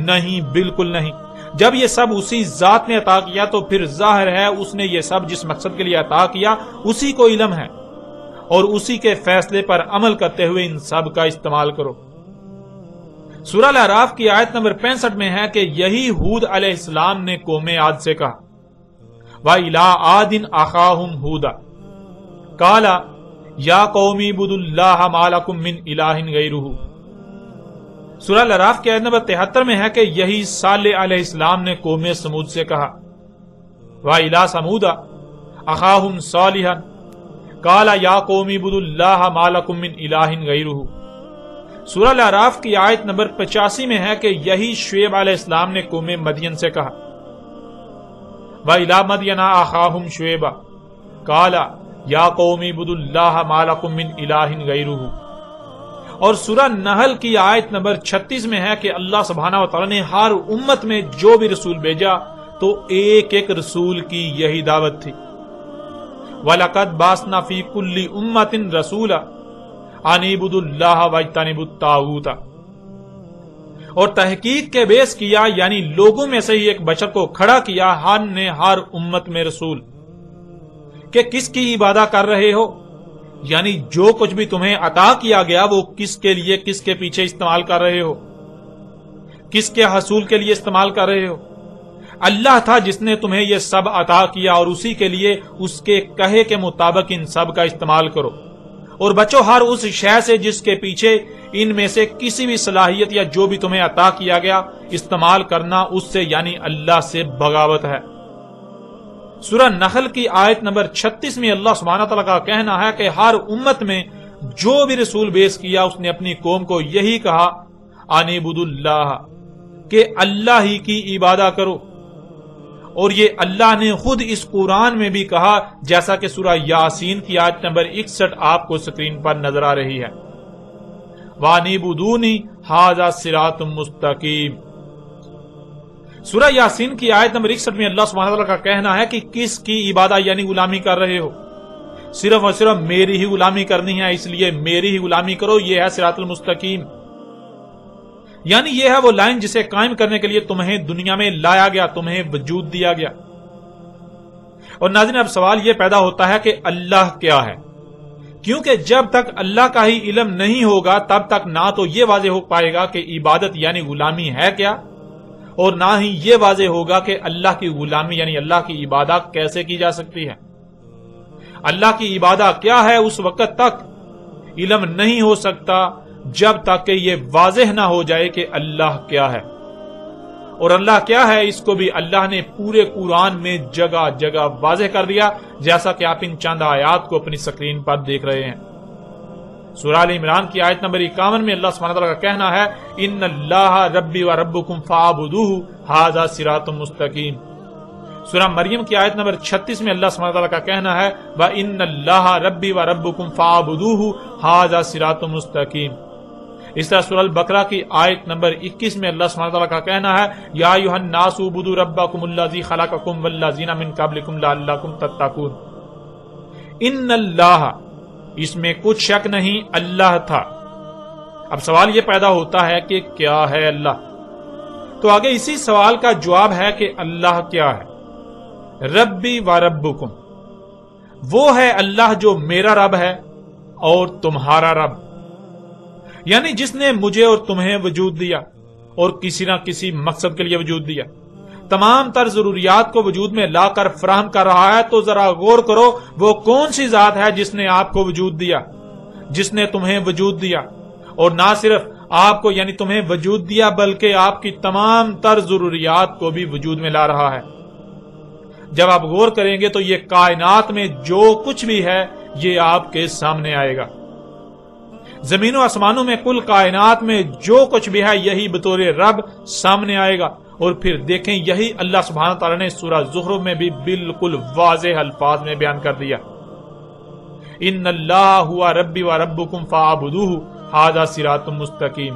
نہیں، بالکل نہیں۔ جب یہ سب اسی ذات نے عطا کیا تو پھر ظاہر ہے اس نے یہ سب جس مقصد کے لیے عطا کیا اسی کو علم ہے، اور اسی کے فیصلے پر عمل کرتے ہوئے ان سب کا استعمال کرو۔ سورہ الاعراف کی آیت نمبر 65 میں ہے کہ یہی ہود علیہ السلام نے قوم عاد سے کہا وَإِلَىٰ عَادٍ أَخَاهُمْ هُودًا قَالَ يَا قَوْمِ اعْبُدُوا اللَّهَ مَا لَكُم مِّنْ إِلَٰهٍ غَيْرُهُ۔ سورہ الاعراف کی آیت نمبر 73 میں ہے کہ یہی صالح علیہ السلام نے قوم سمود سے کہا وَإِلَىٰ ثَمُودَ أَخَاهُمْ صَالِحًا قَالَ يَا قَوْمِ اعْبُدُوا اللَّهَ مَا لَكُم مِّنْ إِلَٰهٍ غَيْرُهُ۔ سورہ الاعراف کی آیت نمبر 85 میں ہے کہ یہی شعیب علیہ السلام نے قوم مدین سے کہا وَإِلَىٰ مَدْيَنَ أَخَاهُمْ شُعَيْبًا قَالَ يَا قَوْمِ اعْبُدُوا اللَّهَ مَا لَكُم مِّنْ إِلَٰهٍ غَيْرُهُ۔ اور سورہ نحل کی آیت نمبر 36 میں ہے کہ اللہ سبحانہ و تعالیٰ نے ہر امت میں جو بھی رسول بھیجا تو ایک ایک رسول کی یہی دعوت تھی وَلَقَدْ بَعَثْنَا فِي كُلِّ أُمَّةٍ رَسُولًا أَنِ اعْبُدُوا اللَّهَ وَاجْتَنِبُوا الطَّاغُوتَ۔ اور تحقیق کے بیس کیا، یعنی لوگوں میں سے ہی ایک بشر کو کھڑا کیا ہم نے ہر امت میں رسول کہ کس کی عبادت کر رہے ہو، یعنی جو کچھ بھی تمہیں عطا کیا گیا وہ کس کے لیے، کس کے پیچھے استعمال کر رہے ہو، کس کے حصول کے لیے استعمال کر رہے ہو؟ اللہ تھا جس نے تمہیں یہ سب عطا کیا اور اسی کے لیے اس کے کہے کے مطابق ان سب کا استعمال کرو، اور بچو ہر اس شے سے جس کے پیچھے ان میں سے کسی بھی صلاحیت یا جو بھی تمہیں عطا کیا گیا استعمال کرنا اس سے یعنی اللہ سے بغاوت ہے۔ سورہ نحل کی آیت نمبر 36 میں اللہ سبحانہ تعالیٰ کا کہنا ہے کہ ہر امت میں جو بھی رسول بیس کیا اس نے اپنی قوم کو یہی کہا ان اعبدوا اللہ، کہ اللہ ہی کی عبادت کرو، اور یہ اللہ نے خود اس قرآن میں بھی کہا جیسا کہ سورہ یاسین کی آیت نمبر 61 آپ کو سکرین پر نظر آ رہی ہے وَأَنِعْبُدُونِي هَٰذَا صِرَاطٌ مُسْتَقِيمٌ۔ سورہ یاسین کی آیت نمبر 61 میں اللہ سبحانہ وتعالیٰ کا کہنا ہے کہ کس کی عبادت یعنی غلامی کر رہے ہو، صرف اور صرف میری ہی غلامی کرنی ہے، اس لیے میری ہی غلامی کرو، یہ ہے صراط المستقیم، یعنی یہ ہے وہ لائن جسے قائم کرنے کے لیے تمہیں دنیا میں لایا گیا، تمہیں وجود دیا گیا۔ اور ناظرین اب سوال یہ پیدا ہوتا ہے کہ اللہ کیا ہے، کیونکہ جب تک اللہ کا ہی علم نہیں ہوگا تب تک نہ تو یہ واضح ہو پائے گا کہ عبادت یعنی غلامی ہے کیا، اور نہ ہی یہ واضح ہوگا کہ اللہ کی غلامی یعنی اللہ کی عبادت کیسے کی جا سکتی ہے۔ اللہ کی عبادت کیا ہے اس وقت تک علم نہیں ہو سکتا جب تک کہ یہ واضح نہ ہو جائے کہ اللہ کیا ہے، اور اللہ کیا ہے اس کو بھی اللہ نے پورے قرآن میں جگہ جگہ واضح کر دیا، جیسا کہ آپ ان چند آیات کو اپنی سکرین پر دیکھ رہے ہیں۔ سورہ آل عمران کی آیت نمبر 51 میں اللہ سبحانہ تعالیٰ کا کہنا ہے ان اللہ ربی و ربکم فاعبدوہ ھذا صراط مستقیم۔ سورہ مریم کی آیت نمبر 36 میں اللہ سبحانہ تعالیٰ کا کہنا ہے وَإِنَّ اللَّهَ رَبِّي وَرَبُّكُمْ فَاعْبُدُوهُ ھذا صراط مستقیم۔ اس طرح سورہ البقرہ کی آیت نمبر 21 میں اللہ سبحانہ تعالیٰ کا کہنا ہے یا ایھا الناس اعبدوا ربکم الذی خلقکم والذین من قبلکم لعلکم تتقون۔ ان اللہ، اس میں کچھ شک نہیں اللہ تھا۔ اب سوال یہ پیدا ہوتا ہے کہ کیا ہے اللہ؟ تو آگے اسی سوال کا جواب ہے کہ اللہ کیا ہے؟ ربی و ربکم، وہ ہے اللہ جو میرا رب ہے اور تمہارا رب، یعنی جس نے مجھے اور تمہیں وجود دیا اور کسی نہ کسی مقصد کے لیے وجود دیا، تمام تر ضروریات کو وجود میں لا کر فراہم کر رہا ہے۔ تو ذرا غور کرو وہ کون سی ذات ہے جس نے آپ کو وجود دیا، جس نے تمہیں وجود دیا، اور نہ صرف آپ کو یعنی تمہیں وجود دیا بلکہ آپ کی تمام تر ضروریات کو بھی وجود میں لا رہا ہے۔ جب آپ غور کریں گے تو یہ کائنات میں جو کچھ بھی ہے یہ آپ کے سامنے آئے گا۔ زمین و آسمانوں میں کل کائنات میں جو کچھ بھی ہے یہی بطور رب سامنے آئے گا، اور پھر دیکھیں یہی اللہ سبحانہ تعالیٰ نے سورہ زخرف میں بھی بالکل واضح الفاظ میں بیان کر دیا، ان اللہ ہوا ربی و ربکم فاعبدوہ ھذا صراط مستقیم۔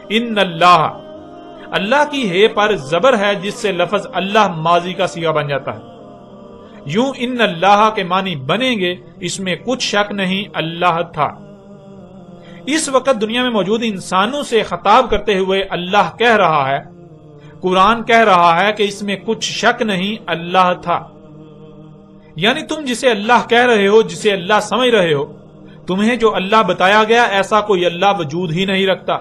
ان اللہ کی ہے پر زبر ہے جس سے لفظ اللہ ماضی کا صیغہ بن جاتا ہے۔ یوں ان اللہ کے معنی بنیں گے، اس میں کچھ شک نہیں اللہ تھا۔ اس وقت دنیا میں موجود انسانوں سے خطاب کرتے ہوئے اللہ کہہ رہا ہے، قرآن کہہ رہا ہے کہ اس میں کچھ شک نہیں اللہ تھا، یعنی تم جسے اللہ کہہ رہے ہو، جسے اللہ سمجھ رہے ہو، تمہیں جو اللہ بتایا گیا ایسا کوئی اللہ وجود ہی نہیں رکھتا،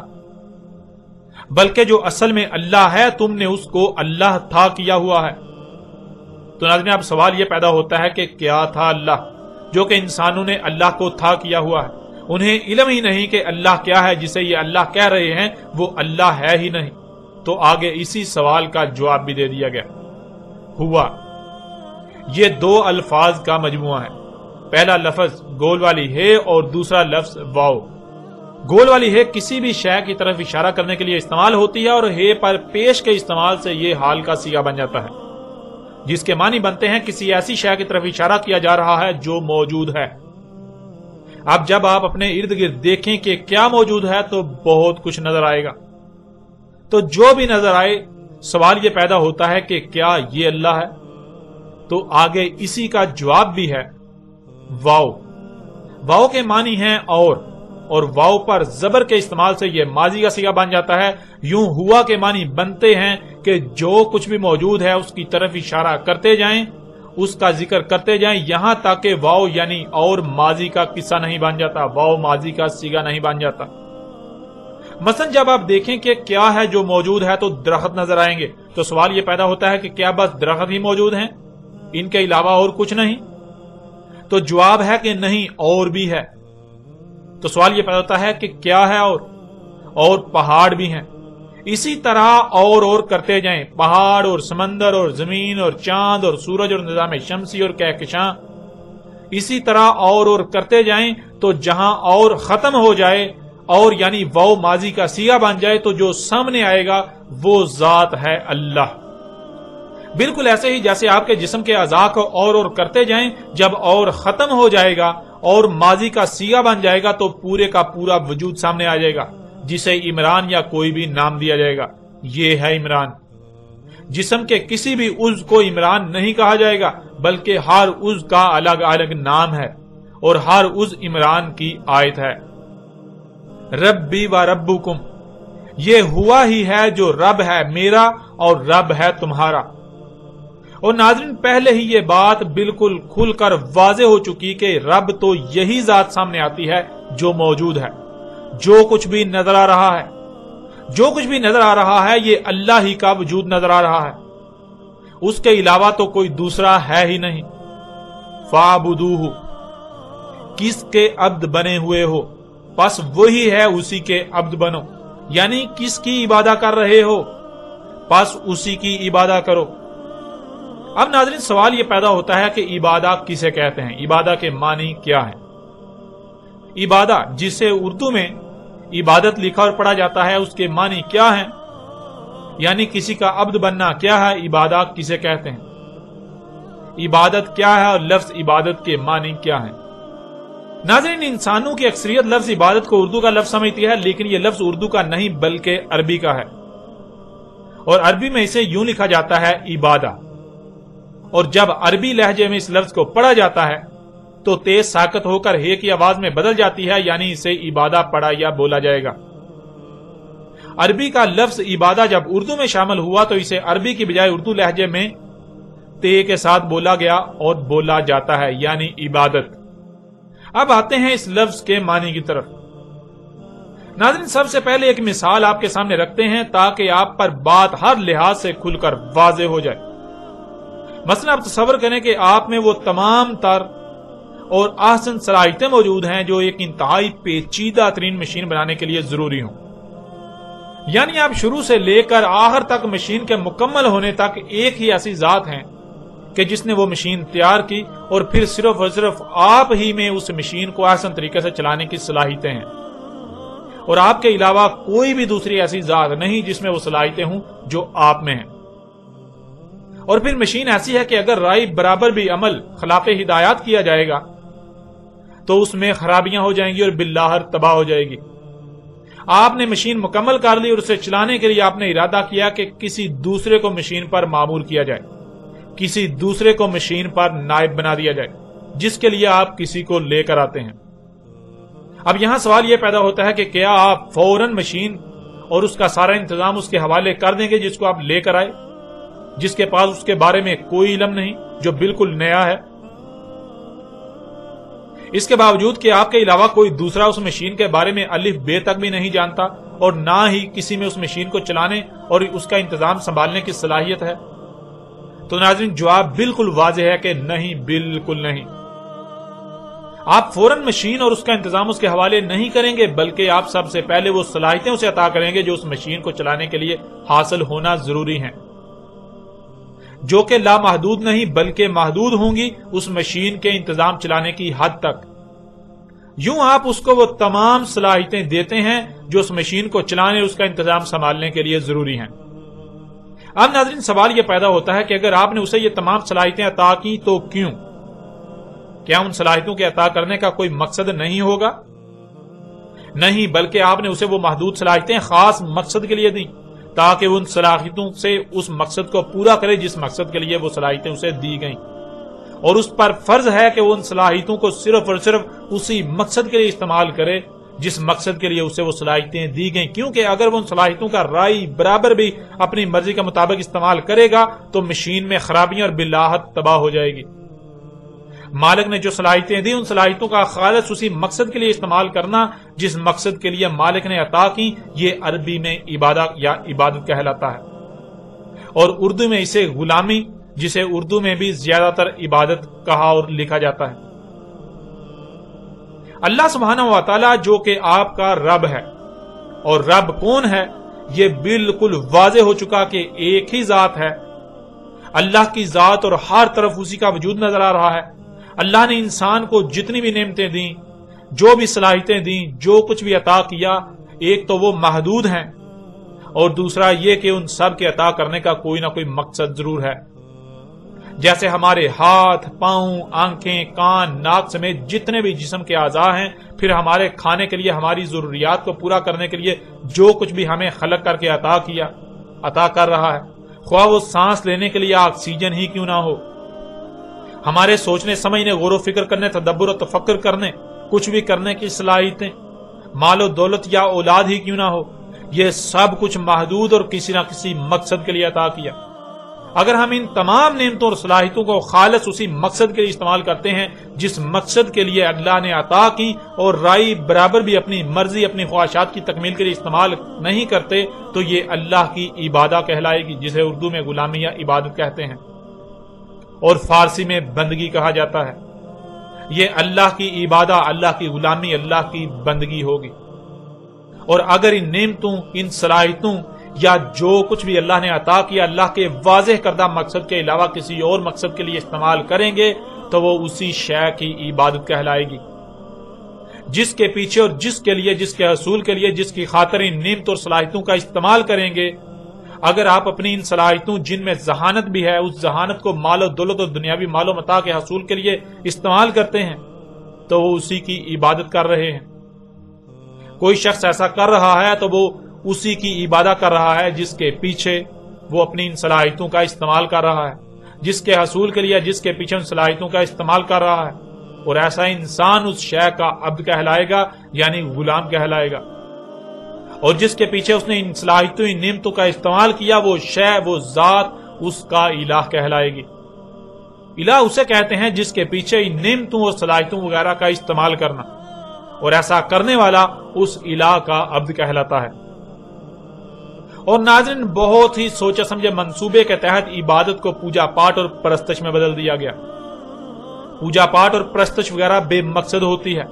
بلکہ جو اصل میں اللہ ہے تم نے اس کو اللہ تھا کیا ہوا ہے۔ تو ناظرین اب سوال یہ پیدا ہوتا ہے کہ کیا تھا اللہ جو کہ انسانوں نے اللہ کو تھا کیا ہوا ہے؟ انہیں علم ہی نہیں کہ اللہ کیا ہے، جسے یہ اللہ کہہ رہے ہیں وہ اللہ ہے ہی نہیں۔ تو آگے اسی سوال کا جواب بھی دے دیا گیا، ہوا یہ دو الفاظ کا مجموعہ ہے۔ پہلا لفظ گول والی ہے اور دوسرا لفظ واو۔ گول والی ہے کسی بھی شے کی طرف اشارہ کرنے کے لیے استعمال ہوتی ہے، اور ہے پر پیش کے استعمال سے یہ حال کا صیغہ بن جاتا ہے، جس کے معنی بنتے ہیں کسی ایسی شے کی طرف اشارہ کیا جا رہا ہے جو موجود ہے۔ اب جب آپ اپنے ارد گرد دیکھیں کہ کیا موجود ہے تو بہت کچھ نظر آئے گا۔ تو جو بھی نظر آئے سوال یہ پیدا ہوتا ہے کہ کیا یہ اللہ ہے؟ تو آگے اسی کا جواب بھی ہے واو۔ واو کے معنی ہیں اور واو پر زبر کے استعمال سے یہ ماضی کا صیغہ بن جاتا ہے۔ یوں ہوا کے معنی بنتے ہیں کہ جو کچھ بھی موجود ہے اس کی طرف اشارہ کرتے جائیں، اس کا ذکر کرتے جائیں، یہاں تک کہ واو یعنی اور ماضی کا قصہ نہیں بن جاتا، واو ماضی کا صیغہ نہیں بن جاتا۔ مثلا جب آپ دیکھیں کہ کیا ہے جو موجود ہے تو درخت نظر آئیں گے، تو سوال یہ پیدا ہوتا ہے کہ کیا بس درخت ہی موجود ہیں، ان کے علاوہ اور کچھ نہیں؟ تو جواب ہے کہ نہیں، اور بھی ہے۔ تو سوال یہ پیدا ہوتا ہے کہ کیا ہے اور پہاڑ بھی ہیں۔ اسی طرح اور کرتے جائیں، پہاڑ اور سمندر اور زمین اور چاند اور سورج اور نظام شمسی اور کہکشاں، اسی طرح اور کرتے جائیں تو جہاں اور ختم ہو جائے اور یعنی واو ماضی کا صیغہ بن جائے تو جو سامنے آئے گا وہ ذات ہے اللہ۔ بالکل ایسے ہی جیسے آپ کے جسم کے اعضاء کو اور کرتے جائیں، جب اور ختم ہو جائے گا اور ماضی کا صیغہ بن جائے گا تو پورے کا پورا وجود سامنے آ جائے گا، جسے عمران یا کوئی بھی نام دیا جائے گا۔ یہ ہے عمران۔ جسم کے کسی بھی عضو کو عمران نہیں کہا جائے گا، بلکہ ہر عضو کا الگ الگ نام ہے اور ہر عضو عمران کی آیت ہے۔ ربی و ربکم، یہ ہوا ہی ہے جو رب ہے میرا اور رب ہے تمہارا۔ اور ناظرین پہلے ہی یہ بات بالکل کھل کر واضح ہو چکی کہ رب تو یہی ذات سامنے آتی ہے جو موجود ہے۔ جو کچھ بھی نظر آ رہا ہے، جو کچھ بھی نظر آ رہا ہے یہ اللہ ہی کا وجود نظر آ رہا ہے، اس کے علاوہ تو کوئی دوسرا ہے ہی نہیں۔ فاعبدوہ، کس کے عبد بنے ہوئے ہو پس وہی ہے اسی کے عبد بنو، یعنی کس کی عبادت کر رہے ہو پس اسی کی عبادت کرو۔ اب ناظرین سوال یہ پیدا ہوتا ہے کہ عبادت کسے کہتے ہیں، عبادت کے معنی کیا ہے؟ عبادت جسے اردو میں عبادت لکھا اور پڑھا جاتا ہے اس کے معنی کیا ہیں؟ یعنی کسی کا عبد بننا کیا ہے، عبادت کسے کہتے ہیں، عبادت کیا ہے اور لفظ عبادت کے معنی کیا ہیں؟ ناظرین انسانوں کی اکثریت لفظ عبادت کو اردو کا لفظ سمجھتی ہے، لیکن یہ لفظ اردو کا نہیں بلکہ عربی کا ہے، اور عربی میں اسے یوں لکھا جاتا ہے عبادہ، اور جب عربی لہجے میں اس لفظ کو پڑھا جاتا ہے تو تیز ساکت ہو کر ہے کی آواز میں بدل جاتی ہے، یعنی اسے عبادہ پڑھا یا بولا جائے گا۔ عربی کا لفظ عبادہ جب اردو میں شامل ہوا تو اسے عربی کی بجائے اردو لہجے میں تے کے ساتھ بولا گیا اور بولا جاتا ہے، یعنی عبادت۔ اب آتے ہیں اس لفظ کے معنی کی طرف۔ ناظرین، سب سے پہلے ایک مثال آپ کے سامنے رکھتے ہیں تاکہ آپ پر بات ہر لحاظ سے کھل کر واضح ہو جائے۔ مثلا آپ تصور کریں کہ آپ میں وہ تمام تر اور احسن صلاحیتیں موجود ہیں جو ایک انتہائی پیچیدہ ترین مشین بنانے کے لیے ضروری ہوں، یعنی آپ شروع سے لے کر آخر تک مشین کے مکمل ہونے تک ایک ہی ایسی ذات ہیں کہ جس نے وہ مشین تیار کی اور پھر صرف اور صرف آپ ہی میں اس مشین کو احسن طریقے سے چلانے کی صلاحیتیں ہیں، اور آپ کے علاوہ کوئی بھی دوسری ایسی ذات نہیں جس میں وہ صلاحیتیں ہوں جو آپ میں ہیں۔ اور پھر مشین ایسی ہے کہ اگر رائے برابر بھی عمل خلاف ہدایات کیا جائے گا تو اس میں خرابیاں ہو جائیں گی اور بالآخر تباہ ہو جائے گی۔ آپ نے مشین مکمل کر لی اور اسے چلانے کے لیے آپ نے ارادہ کیا کہ کسی دوسرے کو مشین پر معمور کیا جائے، کسی دوسرے کو مشین پر نائب بنا دیا جائے، جس کے لیے آپ کسی کو لے کر آتے ہیں۔ اب یہاں سوال یہ پیدا ہوتا ہے کہ کیا آپ فوراً مشین اور اس کا سارا انتظام اس کے حوالے کر دیں گے جس کو آپ لے کر آئے، جس کے پاس اس کے بارے میں کوئی علم نہیں، جو بالکل نیا ہے؟ اس کے باوجود کہ آپ کے علاوہ کوئی دوسرا اس مشین کے بارے میں الف بے تک بھی نہیں جانتا اور نہ ہی کسی میں اس مشین کو چلانے اور اس کا انتظام سنبھالنے کی صلاحیت ہے؟ تو ناظرین، جواب بالکل واضح ہے کہ نہیں، بالکل نہیں۔ آپ فوراً مشین اور اس کا انتظام اس کے حوالے نہیں کریں گے، بلکہ آپ سب سے پہلے وہ صلاحیتیں اسے عطا کریں گے جو اس مشین کو چلانے کے لیے حاصل ہونا ضروری ہیں، جو کہ لامحدود نہیں بلکہ محدود ہوں گی اس مشین کے انتظام چلانے کی حد تک۔ یوں آپ اس کو وہ تمام صلاحیتیں دیتے ہیں جو اس مشین کو چلانے، اس کا انتظام سنبھالنے کے لیے ضروری ہیں۔ اب ناظرین، سوال یہ پیدا ہوتا ہے کہ اگر آپ نے اسے یہ تمام صلاحیتیں عطا کی تو کیوں؟ کیا ان صلاحیتوں کے عطا کرنے کا کوئی مقصد نہیں ہوگا؟ نہیں، بلکہ آپ نے اسے وہ محدود صلاحیتیں خاص مقصد کے لیے دیں تاکہ وہ ان صلاحیتوں سے اس مقصد کو پورا کرے جس مقصد کے لیے وہ صلاحیتیں اسے دی گئیں، اور اس پر فرض ہے کہ وہ ان صلاحیتوں کو صرف اور صرف اسی مقصد کے لیے استعمال کرے جس مقصد کے لیے اسے وہ صلاحیتیں دی گئیں، کیونکہ اگر وہ ان صلاحیتوں کا رائے برابر بھی اپنی مرضی کے مطابق استعمال کرے گا تو مشین میں خرابیاں اور بالآخر تباہ ہو جائے گی۔ مالک نے جو صلاحیتیں دی ان صلاحیتوں کا خالص اسی مقصد کے لیے استعمال کرنا جس مقصد کے لیے مالک نے عطا کی، یہ عربی میں عبادہ یا عبادت کہلاتا ہے، اور اردو میں اسے غلامی، جسے اردو میں بھی زیادہ تر عبادت کہا اور لکھا جاتا ہے۔ اللہ سبحانہ و تعالی جو کہ آپ کا رب ہے، اور رب کون ہے یہ بالکل واضح ہو چکا کہ ایک ہی ذات ہے۔ اللہ کی ذات اور ہر طرف اسی کا وجود نظر آ رہا ہے۔ اللہ نے انسان کو جتنی بھی نعمتیں دیں، جو بھی صلاحیتیں دیں، جو کچھ بھی عطا کیا، ایک تو وہ محدود ہیں اور دوسرا یہ کہ ان سب کے عطا کرنے کا کوئی نہ کوئی مقصد ضرور ہے۔ جیسے ہمارے ہاتھ، پاؤں، آنکھیں، کان، ناک سمیت جتنے بھی جسم کے اعضاء ہیں، پھر ہمارے کھانے کے لیے، ہماری ضروریات کو پورا کرنے کے لیے جو کچھ بھی ہمیں خلق کر کے عطا کیا، عطا کر رہا ہے، خواہ وہ سانس لینے کے لیے آکسیجن ہی کیوں نہ ہو، ہمارے سوچنے سمجھنے، غور و فکر کرنے، تدبر و تفکر کرنے، کچھ بھی کرنے کی صلاحیتیں، مال و دولت یا اولاد ہی کیوں نہ ہو، یہ سب کچھ محدود اور کسی نہ کسی مقصد کے لیے عطا کیا۔ اگر ہم ان تمام نعمتوں اور صلاحیتوں کو خالص اسی مقصد کے لیے استعمال کرتے ہیں جس مقصد کے لیے اللہ نے عطا کی، اور رائے برابر بھی اپنی مرضی، اپنی خواہشات کی تکمیل کے لیے استعمال نہیں کرتے، تو یہ اللہ کی عبادت کہلائے گی، جسے اردو میں غلامی یا عبادت کہتے ہیں اور فارسی میں بندگی کہا جاتا ہے۔ یہ اللہ کی عبادت، اللہ کی غلامی، اللہ کی بندگی ہوگی۔ اور اگر ان نعمتوں، ان صلاحیتوں یا جو کچھ بھی اللہ نے عطا کیا اللہ کے واضح کردہ مقصد کے علاوہ کسی اور مقصد کے لیے استعمال کریں گے تو وہ اسی شے کی عبادت کہلائے گی، جس کے پیچھے اور جس کے لیے، جس کے حصول کے لیے، جس کی خاطر ان نعمتوں اور صلاحیتوں کا استعمال کریں گے۔ اگر آپ اپنی ان صلاحیتوں جن میں ذہانت بھی ہے، اس ذہانت کو مال و دولت اور دنیاوی مال و متاع کے حصول کے لیے استعمال کرتے ہیں تو وہ اسی کی عبادت کر رہے ہیں۔ کوئی شخص ایسا کر رہا ہے تو وہ اسی کی عبادت کر رہا ہے جس کے پیچھے وہ اپنی ان صلاحیتوں کا استعمال کر رہا ہے، جس کے حصول کے لیے، جس کے پیچھے ان صلاحیتوں کا استعمال کر رہا ہے، اور ایسا انسان اس شے کا عبد کہلائے گا، یعنی غلام کہلائے گا۔ اور جس کے پیچھے اس نے ان صلاحیتوں ان نعمتوں کا استعمال کیا وہ شے وہ ذات اس کا الہ کہلائے گی۔ الہ اسے کہتے ہیں جس کے پیچھے ان نعمتوں اور صلاحیتوں وغیرہ کا استعمال کرنا، اور ایسا کرنے والا اس الہ کا عبد کہلاتا ہے۔ اور ناظرین، بہت ہی سوچے سمجھے منصوبے کے تحت عبادت کو پوجا پاٹ اور پرستش میں بدل دیا گیا۔ پوجا پاٹ اور پرستش وغیرہ بے مقصد ہوتی ہے،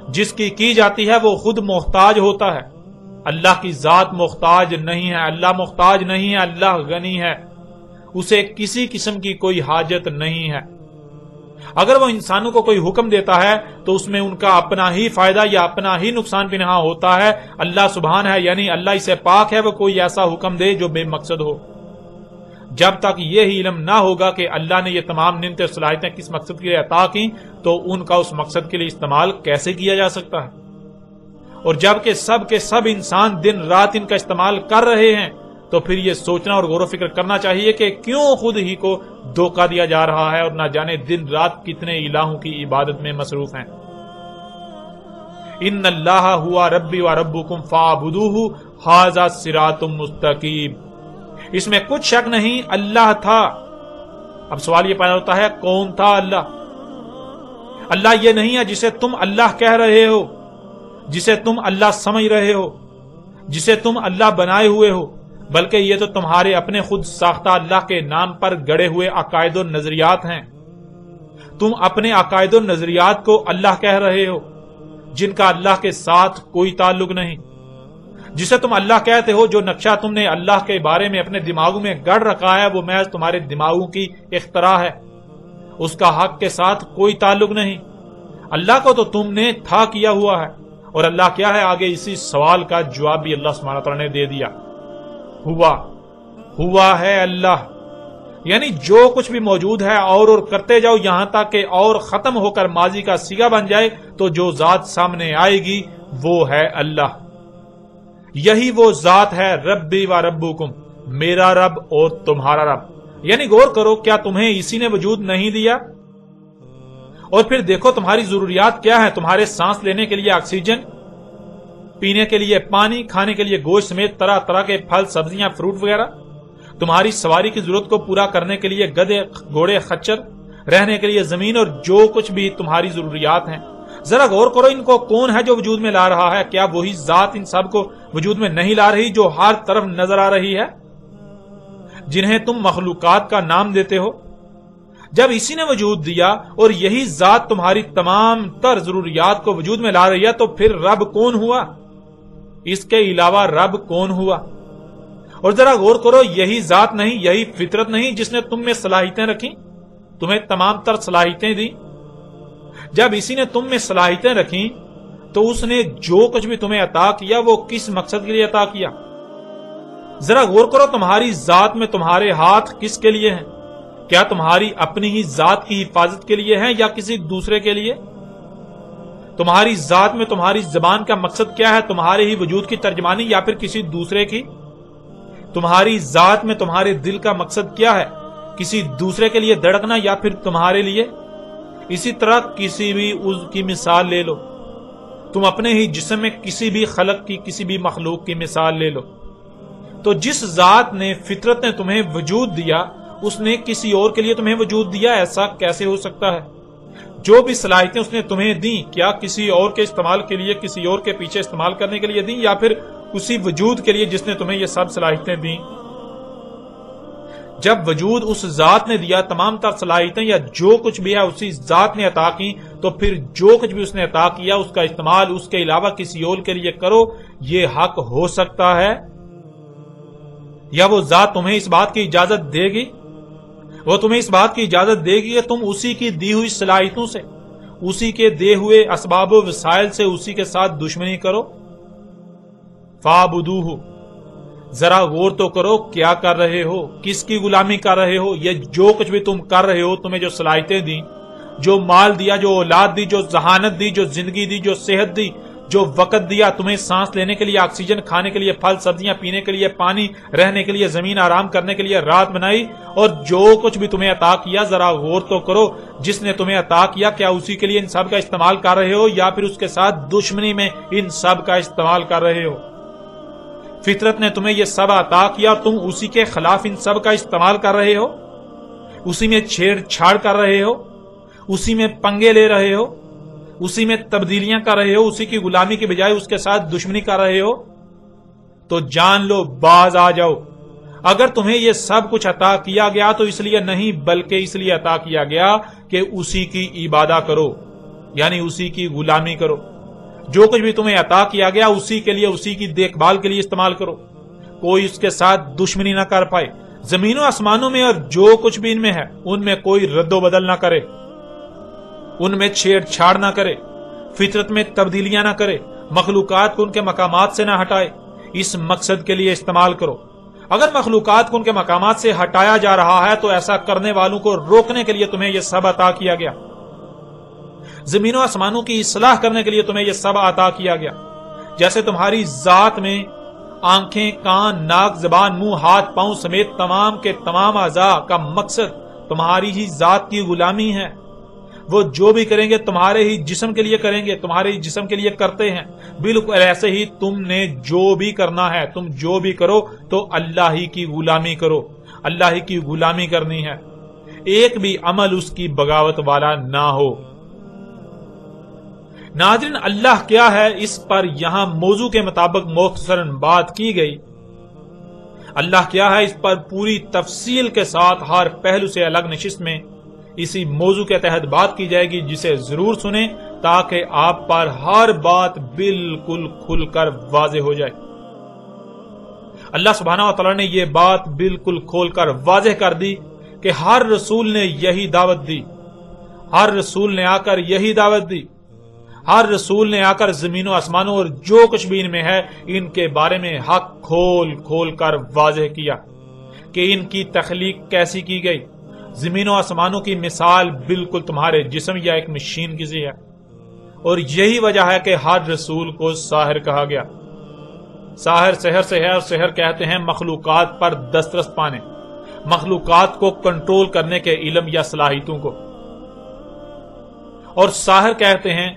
جس کی جاتی ہے وہ خود محتاج ہوتا ہے۔ اللہ کی ذات محتاج نہیں ہے، اللہ محتاج نہیں ہے، اللہ غنی ہے، اسے کسی قسم کی کوئی حاجت نہیں ہے۔ اگر وہ انسانوں کو کوئی حکم دیتا ہے تو اس میں ان کا اپنا ہی فائدہ یا اپنا ہی نقصان پنہاں ہوتا ہے۔ اللہ سبحان ہے، یعنی اللہ اسے پاک ہے، وہ کوئی ایسا حکم دے جو بے مقصد ہو۔ جب تک یہ علم نہ ہوگا کہ اللہ نے یہ تمام نعمتیں اور صلاحیتیں کس مقصد کے لیے عطا کی تو ان کا اس مقصد کے لیے استعمال کیسے کیا جا سکتا ہے؟ اور جب کہ سب کے سب انسان دن رات ان کا استعمال کر رہے ہیں تو پھر یہ سوچنا اور غور و فکر کرنا چاہیے کہ کیوں خود ہی کو دھوکہ دیا جا رہا ہے اور نہ جانے دن رات کتنے الہوں کی عبادت میں مصروف ہیں۔ ان اللہ ہوا ربی و ربکم فاعبدوہ ھذا صراط مستقیم۔ اس میں کچھ شک نہیں، اللہ تھا۔ اب سوال یہ پیدا ہوتا ہے کون تھا اللہ؟ اللہ یہ نہیں ہے جسے تم اللہ کہہ رہے ہو، جسے تم اللہ سمجھ رہے ہو، جسے تم اللہ بنائے ہوئے ہو، بلکہ یہ تو تمہارے اپنے خود ساختہ اللہ کے نام پر گڑے ہوئے عقائد و نظریات ہیں۔ تم اپنے عقائد و نظریات کو اللہ کہہ رہے ہو جن کا اللہ کے ساتھ کوئی تعلق نہیں۔ جسے تم اللہ کہتے ہو، جو نقشہ تم نے اللہ کے بارے میں اپنے دماغوں میں گڑ رکھا ہے وہ محض تمہارے دماغوں کی اختراع ہے، اس کا حق کے ساتھ کوئی تعلق نہیں۔ اللہ کو تو تم نے تھا کیا ہوا ہے، اور اللہ کیا ہے آگے اسی سوال کا جواب بھی اللہ سبحانہ تعالیٰ نے دے دیا۔ ہوا ہے اللہ، یعنی جو کچھ بھی موجود ہے اور کرتے جاؤ یہاں تک کہ اور ختم ہو کر ماضی کا صیغہ بن جائے تو جو ذات سامنے آئے گی وہ ہے اللہ۔ یہی وہ ذات ہے ربی و ربکم، میرا رب اور تمہارا رب۔ یعنی غور کرو، کیا تمہیں اسی نے وجود نہیں دیا؟ اور پھر دیکھو تمہاری ضروریات کیا ہیں، تمہارے سانس لینے کے لیے آکسیجن، پینے کے لیے پانی، کھانے کے لیے گوشت سمیت طرح طرح کے پھل سبزیاں فروٹ وغیرہ، تمہاری سواری کی ضرورت کو پورا کرنے کے لیے گدھے گھوڑے خچر، رہنے کے لیے زمین، اور جو کچھ بھی تمہاری ضروریات ہیں۔ ذرا غور کرو ان کو کون ہے جو وجود میں لا رہا ہے؟ کیا وہی ذات ان سب کو وجود میں نہیں لا رہی جو ہر طرف نظر آ رہی ہے، جنہیں تم مخلوقات کا نام دیتے ہو؟ جب اسی نے وجود دیا اور یہی ذات تمہاری تمام تر ضروریات کو وجود میں لا رہی ہے تو پھر رب کون ہوا؟ اس کے علاوہ رب کون ہوا؟ اور ذرا غور کرو، یہی ذات نہیں، یہی فطرت نہیں جس نے تم میں صلاحیتیں رکھی، تمہیں تمام تر صلاحیتیں دی؟ جب اسی نے تم میں صلاحیتیں رکھی تو اس نے جو کچھ بھی تمہیں عطا کیا وہ کس مقصد کے لیے عطا کیا؟ ذرا غور کرو، تمہاری ذات میں تمہارے ہاتھ کس کے لیے ہیں؟ کیا تمہاری اپنی ہی ذات کی حفاظت کے لیے ہیں یا کسی دوسرے کے لیے؟ تمہاری ذات میں تمہاری زبان کا مقصد کیا ہے؟ تمہارے ہی وجود کی ترجمانی یا پھر کسی دوسرے کی؟ تمہاری ذات میں تمہارے دل کا مقصد کیا ہے؟ کسی دوسرے کے لیے دھڑکنا یا پھر تمہارے لیے؟ اسی طرح کسی بھی عضو کی مثال لے لو، تم اپنے ہی جسم میں کسی بھی خلق کی کسی بھی مخلوق کی مثال لے لو، تو جس ذات نے فطرت نے تمہیں وجود دیا اس نے کسی اور کے لیے تمہیں وجود دیا؟ ایسا کیسے ہو سکتا ہے؟ جو بھی صلاحیتیں اس نے تمہیں دیں کیا کسی اور کے استعمال کے لیے، کسی اور کے پیچھے استعمال کرنے کے لیے دیں یا پھر اسی وجود کے لیے جس نے تمہیں یہ سب صلاحیتیں دیں؟ جب وجود اس ذات نے دیا، تمام تر صلاحیتیں یا جو کچھ بھی ہے اسی ذات نے عطا کی، تو پھر جو کچھ بھی اس نے عطا کیا اس کا استعمال اس کے علاوہ کسی اور کے لیے کرو، یہ حق ہو سکتا ہے؟ یا وہ ذات تمہیں اس بات کی اجازت دے گی؟ وہ تمہیں اس بات کی اجازت دے گی کہ تم اسی کی دی ہوئی صلاحیتوں سے، اسی کے دے ہوئے اسباب و وسائل سے اسی کے ساتھ دشمنی کرو؟ فاعبدوہ، ذرا غور تو کرو کیا کر رہے ہو، کس کی غلامی کر رہے ہو؟ یہ جو کچھ بھی تم کر رہے ہو، تمہیں جو صلاحیتیں دیں، جو مال دیا، جو اولاد دی، جو ذہانت دی، جو زندگی دی، جو صحت دی، جو وقت دیا، تمہیں سانس لینے کے لیے آکسیجن، کھانے کے لیے پھل سبزیاں، پینے کے لیے پانی، رہنے کے لیے زمین، آرام کرنے کے لیے رات بنائی، اور جو کچھ بھی تمہیں عطا کیا ذرا غور تو کرو، جس نے تمہیں عطا کیا کیا اسی کے لیے ان سب کا استعمال کر رہے ہو یا پھر اس کے ساتھ دشمنی میں ان سب کا استعمال کر رہے ہو؟ فطرت نے تمہیں یہ سب عطا کیا، تم اسی کے خلاف ان سب کا استعمال کر رہے ہو، اسی میں چھیڑ چھاڑ کر رہے ہو، اسی میں پنگے لے رہے ہو، اسی میں تبدیلیاں کر رہے ہو، اسی کی غلامی کے بجائے اس کے ساتھ دشمنی کر رہے ہو، تو جان لو، باز آ جاؤ۔ اگر تمہیں یہ سب کچھ عطا کیا گیا تو اس لیے نہیں بلکہ اس لیے عطا کیا گیا کہ اسی کی عبادت کرو، یعنی اسی کی غلامی کرو۔ جو کچھ بھی تمہیں عطا کیا گیا اسی کے لیے، اسی کی دیکھ بھال کے لیے استعمال کرو، کوئی اس کے ساتھ دشمنی نہ کر پائے۔ زمینوں آسمانوں میں اور جو کچھ بھی ان میں ہے ان میں کوئی رد و بدل نہ کرے، ان میں چھیڑ چھاڑ نہ کرے، فطرت میں تبدیلیاں نہ کرے، مخلوقات کو ان کے مقامات سے نہ ہٹائے، اس مقصد کے لیے استعمال کرو۔ اگر مخلوقات کو ان کے مقامات سے ہٹایا جا رہا ہے تو ایسا کرنے والوں کو روکنے کے لیے تمہیں یہ سب عطا کیا گیا۔ زمینوں آسمانوں کی اصلاح کرنے کے لیے تمہیں یہ سب عطا کیا گیا۔ جیسے تمہاری ذات میں آنکھیں، کان، ناک، زبان، منہ، ہاتھ، پاؤں سمیت تمام کے تمام اعضاء کا مقصد تمہاری ہی ذات کی غلامی ہے۔ وہ جو بھی کریں گے تمہارے ہی جسم کے لیے کریں گے، تمہارے ہی جسم کے لیے کرتے ہیں۔ بالکل ایسے ہی تم نے جو بھی کرنا ہے، تم جو بھی کرو تو اللہ ہی کی غلامی کرو، اللہ ہی کی غلامی کرنی ہے، ایک بھی عمل اس کی بغاوت والا نہ ہو۔ ناظرین، اللہ کیا ہے اس پر یہاں موضوع کے مطابق مختصراً بات کی گئی۔ اللہ کیا ہے اس پر پوری تفصیل کے ساتھ ہر پہلو سے الگ نشست میں اسی موضوع کے تحت بات کی جائے گی، جسے ضرور سنیں تاکہ آپ پر ہر بات بالکل کھل کر واضح ہو جائے۔ اللہ سبحانہ و تعالی نے یہ بات بالکل کھول کر واضح کر دی کہ ہر رسول نے یہی دعوت دی، ہر رسول نے آ کر یہی دعوت دی، ہر رسول نے آ کر زمین و آسمانوں اور جو کچھ بھی ان میں ہے ان کے بارے میں حق کھول کھول کر واضح کیا کہ ان کی تخلیق کیسی کی گئی۔ زمین و آسمانوں کی مثال بالکل تمہارے جسم یا ایک مشین کی سی ہے، اور یہی وجہ ہے کہ ہر رسول کو ساحر کہا گیا۔ ساحر سحر سے ہے، اور سحر کہتے ہیں مخلوقات پر دسترس پانے، مخلوقات کو کنٹرول کرنے کے علم یا صلاحیتوں کو، اور ساحر کہتے ہیں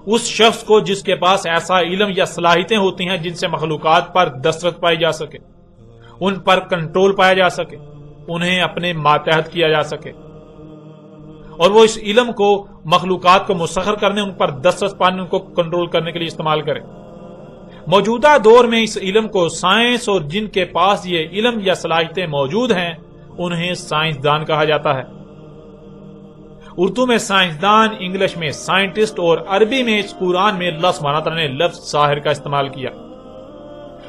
اس شخص کو جس کے پاس ایسا علم یا صلاحیتیں ہوتی ہیں جن سے مخلوقات پر دسترس پائی جا سکے، ان پر کنٹرول پایا جا سکے، انہیں اپنے ماتحت کیا جا سکے، اور وہ اس علم کو مخلوقات کو مسخر کرنے، ان پر دسترس پانے، ان کو کنٹرول کرنے کے لیے استعمال کرے۔ موجودہ دور میں اس علم کو سائنس، اور جن کے پاس یہ علم یا صلاحیتیں موجود ہیں انہیں سائنسدان کہا جاتا ہے۔ اردو میں سائنسدان، انگلش میں سائنٹسٹ، اور عربی میں اس قرآن میں اللہ سبحانہ تعالیٰ نے لفظ ساحر کا استعمال کیا۔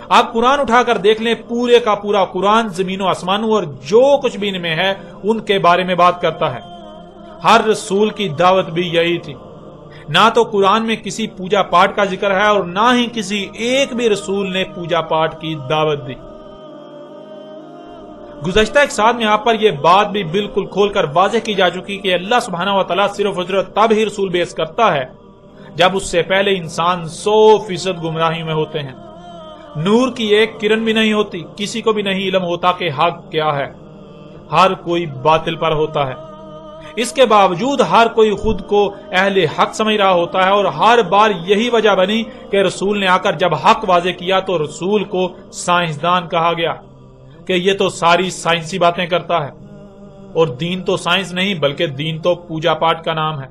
آپ قرآن اٹھا کر دیکھ لیں، پورے کا پورا قرآن زمین و آسمانوں اور جو کچھ بھی ان میں ہے ان کے بارے میں بات کرتا ہے۔ ہر رسول کی دعوت بھی یہی تھی۔ نہ تو قرآن میں کسی پوجا پاٹ کا ذکر ہے اور نہ ہی کسی ایک بھی رسول نے پوجا پاٹ کی دعوت دی۔ گزشتہ ایک سال میں آپ پر یہ بات بھی بالکل کھول کر واضح کی جا چکی کہ اللہ سبحانہ و تعالیٰ صرف اور صرف تب ہی رسول بیعث کرتا ہے جب اس سے پہلے انسان 100% گمراہی میں ہوتے ہیں، نور کی ایک کرن بھی نہیں ہوتی، کسی کو بھی نہیں علم ہوتا کہ حق کیا ہے، ہر کوئی باطل پر ہوتا ہے۔ اس کے باوجود ہر کوئی خود کو اہل حق سمجھ رہا ہوتا ہے، اور ہر بار یہی وجہ بنی کہ رسول نے آ کر جب حق واضح کیا تو رسول کو سائنسدان کہا گیا کہ یہ تو ساری سائنسی باتیں کرتا ہے، اور دین تو سائنس نہیں بلکہ دین تو پوجا پاٹ کا نام ہے،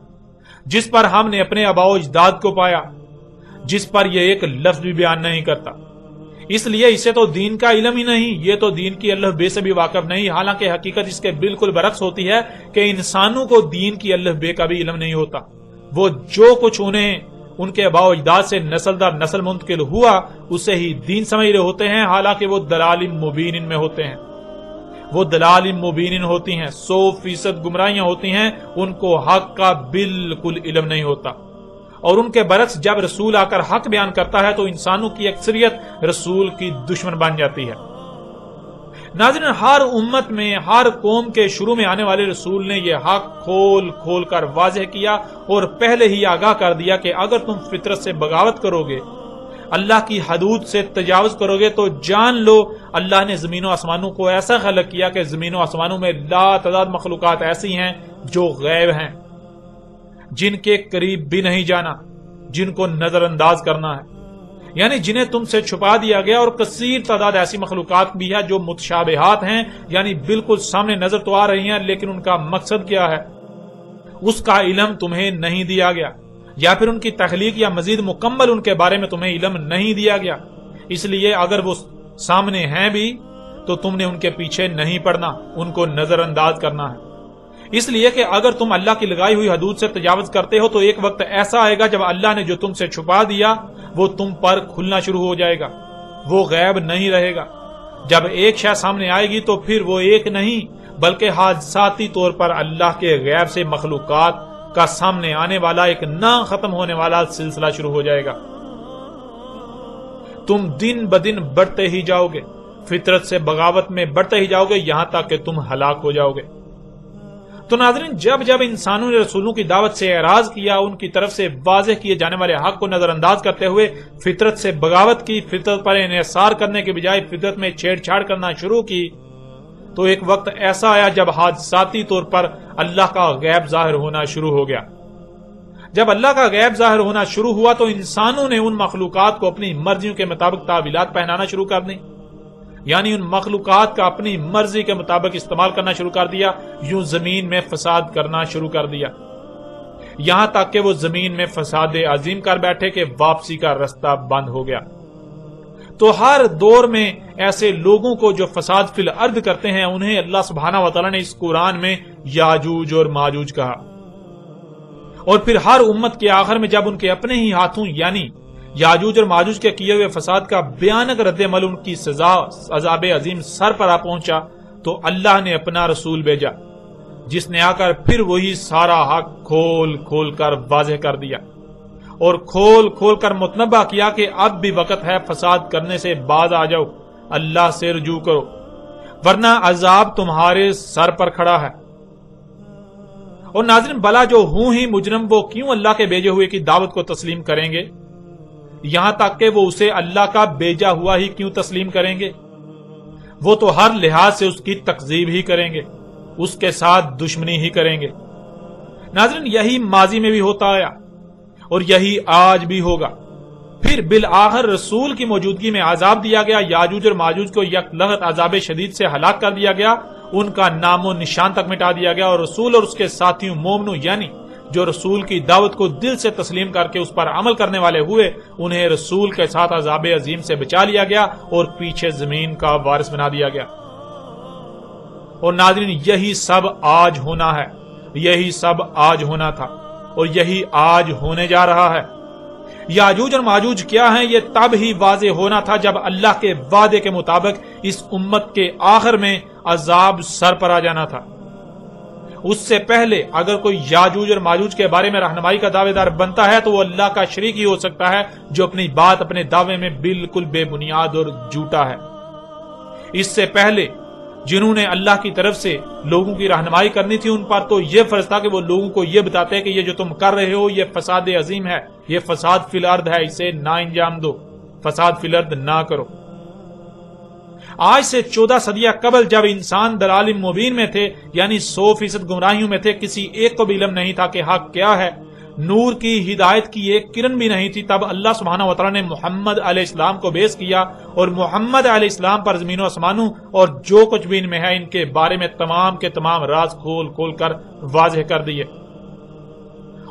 جس پر ہم نے اپنے آباء و اجداد کو پایا، جس پر یہ ایک لفظ بھی بیان نہیں کرتا، اس لیے اسے تو دین کا علم ہی نہیں، یہ تو دین کی الف بے سے بھی واقف نہیں۔ حالانکہ حقیقت اس کے بالکل برعکس ہوتی ہے کہ انسانوں کو دین کی الف بے کا بھی علم نہیں ہوتا۔ وہ جو کچھ انہیں ان کے آباء و اجداد سے نسل در نسل منتقل ہوا اسے ہی دین سمجھ رہے ہوتے ہیں، حالانکہ وہ دلال مبین میں ہوتے ہیں، وہ دلال مبین ہوتی ہیں، 100% گمراہیاں ہوتی ہیں، ان کو حق کا بالکل علم نہیں ہوتا۔ اور ان کے برعکس جب رسول آ کر حق بیان کرتا ہے تو انسانوں کی اکثریت رسول کی دشمن بن جاتی ہے۔ ناظرین، ہر امت میں، ہر قوم کے شروع میں آنے والے رسول نے یہ حق کھول کھول کر واضح کیا اور پہلے ہی آگاہ کر دیا کہ اگر تم فطرت سے بغاوت کرو گے، اللہ کی حدود سے تجاوز کرو گے، تو جان لو اللہ نے زمین و آسمانوں کو ایسا خلق کیا کہ زمین و آسمانوں میں لا تعداد مخلوقات ایسی ہیں جو غیب ہیں، جن کے قریب بھی نہیں جانا، جن کو نظر انداز کرنا ہے۔ یعنی جنہیں تم سے چھپا دیا گیا، اور کثیر تعداد ایسی مخلوقات بھی ہے جو متشابہات ہیں، یعنی بالکل سامنے نظر تو آ رہی ہیں لیکن ان کا مقصد کیا ہے اس کا علم تمہیں نہیں دیا گیا، یا پھر ان کی تخلیق یا مزید مکمل ان کے بارے میں تمہیں علم نہیں دیا گیا۔ اس لیے اگر وہ سامنے ہیں بھی تو تم نے ان کے پیچھے نہیں پڑنا، ان کو نظر انداز کرنا ہے۔ اس لیے کہ اگر تم اللہ کی لگائی ہوئی حدود سے تجاوز کرتے ہو تو ایک وقت ایسا آئے گا جب اللہ نے جو تم سے چھپا دیا وہ تم پر کھلنا شروع ہو جائے گا، وہ غیب نہیں رہے گا۔ جب ایک شے سامنے آئے گی تو پھر وہ ایک نہیں بلکہ حادثاتی طور پر اللہ کے غیب سے مخلوقات کا سامنے آنے والا ایک نہ ختم ہونے والا سلسلہ شروع ہو جائے گا۔ تم دن بدن بڑھتے ہی جاؤ گے، فطرت سے بغاوت میں بڑھتے ہی جاؤ گے، یہاں تک کہ تم ہلاک ہو جاؤ گے۔ تو ناظرین، جب جب انسانوں نے رسولوں کی دعوت سے اعراض کیا، ان کی طرف سے واضح کیے جانے والے حق کو نظر انداز کرتے ہوئے فطرت سے بغاوت کی، فطرت پر انحصار کرنے کے بجائے فطرت میں چھیڑ چھاڑ کرنا شروع کی، تو ایک وقت ایسا آیا جب حادثاتی طور پر اللہ کا غیب ظاہر ہونا شروع ہو گیا۔ جب اللہ کا غیب ظاہر ہونا شروع ہوا تو انسانوں نے ان مخلوقات کو اپنی مرضیوں کے مطابق تعویلات پہنانا شروع کر دیں، یعنی ان مخلوقات کا اپنی مرضی کے مطابق استعمال کرنا شروع کر دیا، یوں زمین میں فساد کرنا شروع کر دیا، یہاں تک کہ وہ زمین میں فساد عظیم کر بیٹھے کہ واپسی کا رستہ بند ہو گیا۔ تو ہر دور میں ایسے لوگوں کو جو فساد فی الارض کرتے ہیں انہیں اللہ سبحانہ و تعالی نے اس قرآن میں یاجوج اور ماجوج کہا، اور پھر ہر امت کے آخر میں جب ان کے اپنے ہی ہاتھوں یعنی یاجوج اور ماجوج کے کیے ہوئے فساد کا بھیانک رد عمل ان کی سزا عذاب عظیم سر پر آ پہنچا تو اللہ نے اپنا رسول بھیجا جس نے آ کر پھر وہی سارا حق کھول کھول کر واضح کر دیا اور کھول کھول کر متنبہ کیا کہ اب بھی وقت ہے فساد کرنے سے باز آ جاؤ، اللہ سے رجوع کرو ورنہ عذاب تمہارے سر پر کھڑا ہے۔ اور ناظرین، بلا جو ہوں ہی مجرم وہ کیوں اللہ کے بھیجے ہوئے کی دعوت کو تسلیم کریں گے، یہاں تک کہ وہ اسے اللہ کا بھیجا ہوا ہی کیوں تسلیم کریں گے؟ وہ تو ہر لحاظ سے اس کی تکذیب ہی کریں گے، اس کے ساتھ دشمنی ہی کریں گے۔ ناظرین، یہی ماضی میں بھی ہوتا آیا اور یہی آج بھی ہوگا۔ پھر بالآخر رسول کی موجودگی میں عذاب دیا گیا، یاجوج اور ماجوج کو یک لغت عذاب شدید سے ہلاک کر دیا گیا، ان کا نام و نشان تک مٹا دیا گیا، اور رسول اور اس کے ساتھیوں مومنوں یعنی جو رسول کی دعوت کو دل سے تسلیم کر کے اس پر عمل کرنے والے ہوئے انہیں رسول کے ساتھ عذاب عظیم سے بچا لیا گیا اور پیچھے زمین کا وارث بنا دیا گیا۔ اور ناظرین، یہی سب آج ہونا ہے، یہی سب آج ہونا تھا اور یہی آج ہونے جا رہا ہے۔ یاجوج اور ماجوج کیا ہیں یہ تب ہی واضح ہونا تھا جب اللہ کے وعدے کے مطابق اس امت کے آخر میں عذاب سر پر آ جانا تھا۔ اس سے پہلے اگر کوئی یاجوج اور ماجوج کے بارے میں رہنمائی کا دعوے دار بنتا ہے تو وہ اللہ کا شریک ہی ہو سکتا ہے جو اپنی بات اپنے دعوے میں بالکل بے بنیاد اور جھوٹا ہے۔ اس سے پہلے جنہوں نے اللہ کی طرف سے لوگوں کی رہنمائی کرنی تھی ان پر تو یہ فرض تھا کہ وہ لوگوں کو یہ بتاتے کہ یہ جو تم کر رہے ہو یہ فساد عظیم ہے، یہ فساد فی الارض ہے، اسے نہ انجام دو، فساد فی الارض نہ کرو۔ آج سے 14 صدیاں قبل جب انسان دلال مبین میں تھے یعنی 100% گمراہیوں میں تھے، کسی ایک کو بھی علم نہیں تھا کہ حق کیا ہے، نور کی ہدایت کی ایک کرن بھی نہیں تھی، تب اللہ سبحانہ وتعالی نے محمد علیہ السلام کو بیعث کیا اور محمد علیہ السلام پر زمین و آسمانوں اور جو کچھ بھی ان میں ہے ان کے بارے میں تمام کے تمام راز کھول کھول کر واضح کر دیے،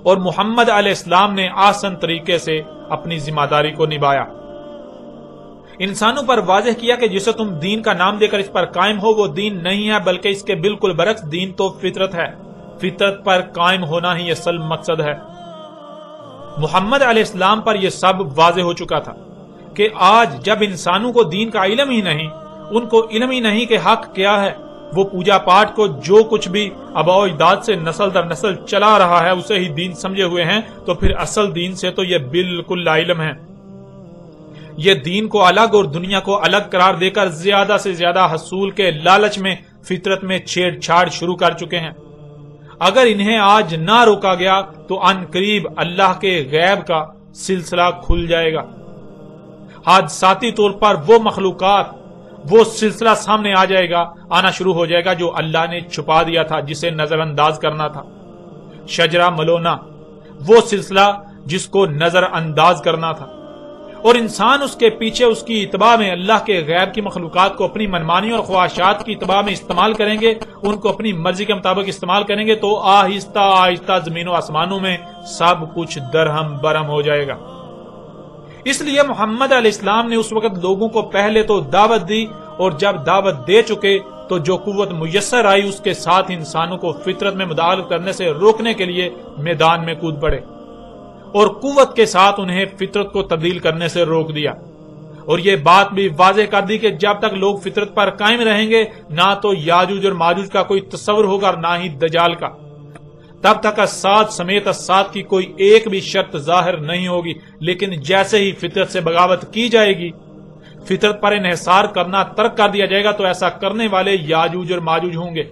اور محمد علیہ السلام نے آسان طریقے سے اپنی ذمہ داری کو نبھایا، انسانوں پر واضح کیا کہ جسے تم دین کا نام دے کر اس پر قائم ہو وہ دین نہیں ہے بلکہ اس کے بالکل برعکس دین تو فطرت ہے، فطرت پر قائم ہونا ہی اصل مقصد ہے۔ محمد علیہ السلام پر یہ سب واضح ہو چکا تھا کہ آج جب انسانوں کو دین کا علم ہی نہیں، ان کو علم ہی نہیں کہ حق کیا ہے، وہ پوجا پاٹ کو جو کچھ بھی آباء و اجداد سے نسل در نسل چلا رہا ہے اسے ہی دین سمجھے ہوئے ہیں، تو پھر اصل دین سے تو یہ بالکل لا علم ہے۔ یہ دین کو الگ اور دنیا کو الگ قرار دے کر زیادہ سے زیادہ حصول کے لالچ میں فطرت میں چھیڑ چھاڑ شروع کر چکے ہیں۔ اگر انہیں آج نہ روکا گیا تو ان قریب اللہ کے غیب کا سلسلہ کھل جائے گا، حادثاتی طور پر وہ مخلوقات، وہ سلسلہ سامنے آ جائے گا، آنا شروع ہو جائے گا جو اللہ نے چھپا دیا تھا، جسے نظر انداز کرنا تھا، شجرہ ملونا، وہ سلسلہ جس کو نظر انداز کرنا تھا، اور انسان اس کے پیچھے اس کی اتباع میں اللہ کے غیر کی مخلوقات کو اپنی منمانی اور خواہشات کی اتباع میں استعمال کریں گے، ان کو اپنی مرضی کے مطابق استعمال کریں گے، تو آہستہ آہستہ زمین و آسمانوں میں سب کچھ درہم برہم ہو جائے گا۔ اس لیے محمد علیہ السلام نے اس وقت لوگوں کو پہلے تو دعوت دی، اور جب دعوت دے چکے تو جو قوت میسر آئی اس کے ساتھ انسانوں کو فطرت میں مداخلت کرنے سے روکنے کے لیے میدان میں کود پڑے، اور قوت کے ساتھ انہیں فطرت کو تبدیل کرنے سے روک دیا، اور یہ بات بھی واضح کر دی کہ جب تک لوگ فطرت پر قائم رہیں گے نہ تو یاجوج اور ماجوج کا کوئی تصور ہوگا اور نہ ہی دجال کا، تب تک اسات سمیت اسات کی کوئی ایک بھی شرط ظاہر نہیں ہوگی۔ لیکن جیسے ہی فطرت سے بغاوت کی جائے گی، فطرت پر انحصار کرنا ترک کر دیا جائے گا، تو ایسا کرنے والے یاجوج اور ماجوج ہوں گے۔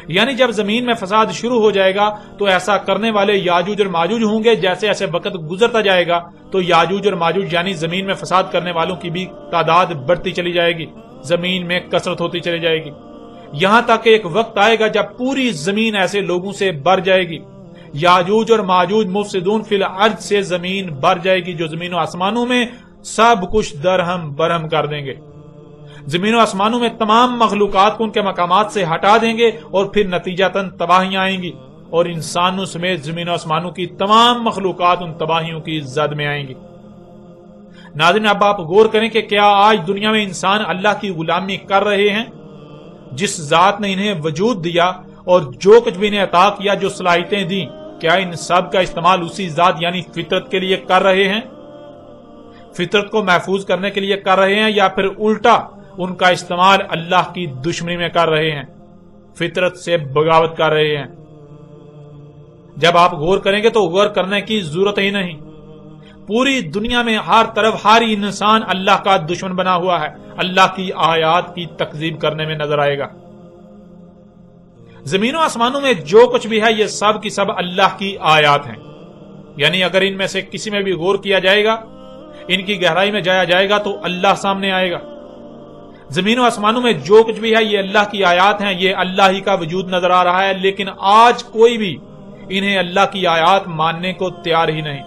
یعنی جب زمین میں فساد شروع ہو جائے گا تو ایسا کرنے والے یاجوج اور ماجوج ہوں گے، جیسے ایسے وقت گزرتا جائے گا تو یاجوج اور ماجوج یعنی زمین میں فساد کرنے والوں کی بھی تعداد بڑھتی چلی جائے گی، زمین میں کثرت ہوتی چلی جائے گی، یہاں تک کہ ایک وقت آئے گا جب پوری زمین ایسے لوگوں سے بھر جائے گی۔ یاجوج اور ماجوج مفسدون فی الارض سے زمین بھر جائے گی، جو زمین و آسمانوں میں سب کچھ درہم برہم کر دیں گے، زمین و آسمانوں میں تمام مخلوقات کو ان کے مقامات سے ہٹا دیں گے، اور پھر نتیجتاً تباہیاں آئیں گی، اور انسانوں سمیت زمین و آسمانوں کی تمام مخلوقات ان تباہیوں کی زد میں آئیں گی۔ ناظرین، اب آپ غور کریں کہ کیا آج دنیا میں انسان اللہ کی غلامی کر رہے ہیں؟ جس ذات نے انہیں وجود دیا اور جو کچھ بھی انہیں عطا کیا، جو صلاحیتیں دیں، کیا ان سب کا استعمال اسی ذات یعنی فطرت کے لیے کر رہے ہیں؟ فطرت کو محفوظ کرنے کے لیے کر رہے ہیں، یا پھر الٹا ان کا استعمال اللہ کی دشمنی میں کر رہے ہیں، فطرت سے بغاوت کر رہے ہیں؟ جب آپ غور کریں گے تو غور کرنے کی ضرورت ہی نہیں، پوری دنیا میں ہر طرف ہر انسان اللہ کا دشمن بنا ہوا ہے، اللہ کی آیات کی تکذیب کرنے میں نظر آئے گا۔ زمین و آسمانوں میں جو کچھ بھی ہے یہ سب کی سب اللہ کی آیات ہیں، یعنی اگر ان میں سے کسی میں بھی غور کیا جائے گا، ان کی گہرائی میں جایا جائے گا تو اللہ سامنے آئے گا۔ زمین و آسمانوں میں جو کچھ بھی ہے یہ اللہ کی آیات ہیں، یہ اللہ ہی کا وجود نظر آ رہا ہے، لیکن آج کوئی بھی انہیں اللہ کی آیات ماننے کو تیار ہی نہیں۔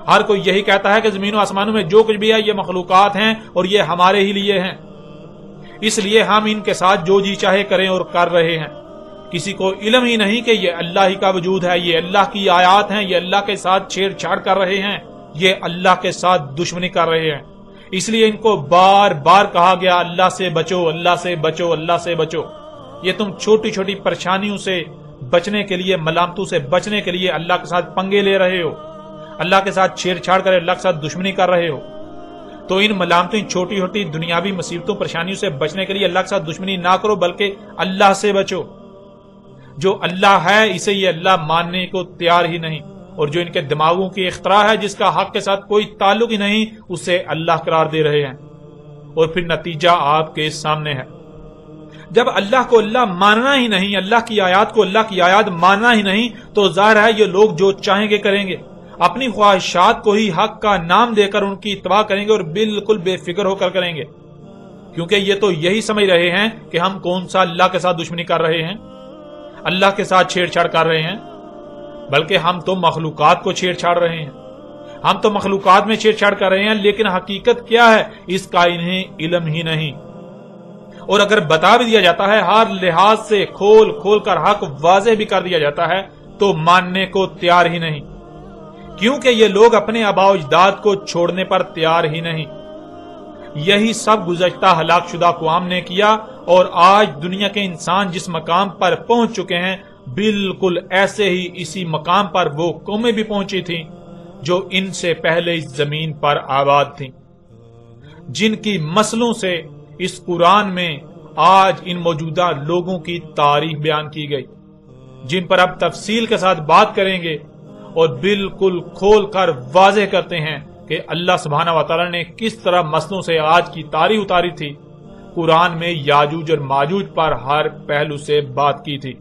ہر کوئی یہی کہتا ہے کہ زمین و آسمانوں میں جو کچھ بھی ہے یہ مخلوقات ہیں اور یہ ہمارے ہی لیے ہیں، اس لیے ہم ان کے ساتھ جو جی چاہے کریں اور کر رہے ہیں۔ کسی کو علم ہی نہیں کہ یہ اللہ ہی کا وجود ہے، یہ اللہ کی آیات ہیں، یہ اللہ کے ساتھ چھیڑ چھاڑ کر رہے ہیں، یہ اللہ کے ساتھ دشمنی کر رہے ہیں۔ اس لیے ان کو بار بار کہا گیا اللہ سے بچو، اللہ سے بچو، اللہ سے بچو۔ یہ تم چھوٹی چھوٹی پریشانیوں سے بچنے کے لیے، ملامتوں سے بچنے کے لیے اللہ کے ساتھ پنگے لے رہے ہو، اللہ کے ساتھ چھیڑ چھاڑ کر اللہ کے ساتھ دشمنی کر رہے ہو، تو ان ملامتوں، چھوٹی چھوٹی دنیاوی مصیبتوں، پریشانیوں سے بچنے کے لیے اللہ کے ساتھ دشمنی نہ کرو، بلکہ اللہ سے بچو۔ جو اللہ ہے اسے یہ اللہ ماننے کو تیار ہی نہیں، اور جو ان کے دماغوں کی اختراع ہے جس کا حق کے ساتھ کوئی تعلق ہی نہیں، اسے اللہ قرار دے رہے ہیں، اور پھر نتیجہ آپ کے سامنے ہے۔ جب اللہ کو اللہ ماننا ہی نہیں، اللہ کی آیات کو اللہ کی آیات ماننا ہی نہیں، تو ظاہر ہے یہ لوگ جو چاہیں گے کریں گے، اپنی خواہشات کو ہی حق کا نام دے کر ان کی اتباع کریں گے، اور بالکل بے فکر ہو کر کریں گے، کیونکہ یہ تو یہی سمجھ رہے ہیں کہ ہم کون سا اللہ کے ساتھ دشمنی کر رہے ہیں، اللہ کے ساتھ چھیڑ چھاڑ کر رہے ہیں، بلکہ ہم تو مخلوقات کو چھیڑ چھاڑ رہے ہیں، ہم تو مخلوقات میں چھیڑ چھاڑ کر رہے ہیں، لیکن حقیقت کیا ہے اس کا انہیں علم ہی نہیں۔ اور اگر بتا بھی دیا جاتا ہے، ہر لحاظ سے کھول کھول کر حق واضح بھی کر دیا جاتا ہے، تو ماننے کو تیار ہی نہیں، کیونکہ یہ لوگ اپنے آباء و اجداد کو چھوڑنے پر تیار ہی نہیں۔ یہی سب گزشتہ ہلاک شدہ اقوام نے کیا، اور آج دنیا کے انسان جس مقام پر پہنچ چکے ہیں، بالکل ایسے ہی اسی مقام پر وہ قومیں بھی پہنچی تھیں جو ان سے پہلے اس زمین پر آباد تھیں، جن کی مسلوں سے اس قرآن میں آج ان موجودہ لوگوں کی تاریخ بیان کی گئی، جن پر اب تفصیل کے ساتھ بات کریں گے، اور بالکل کھول کر واضح کرتے ہیں کہ اللہ سبحانہ و تعالی نے کس طرح مسلوں سے آج کی تاریخ اتاری تھی، قرآن میں یاجوج اور ماجوج پر ہر پہلو سے بات کی تھی۔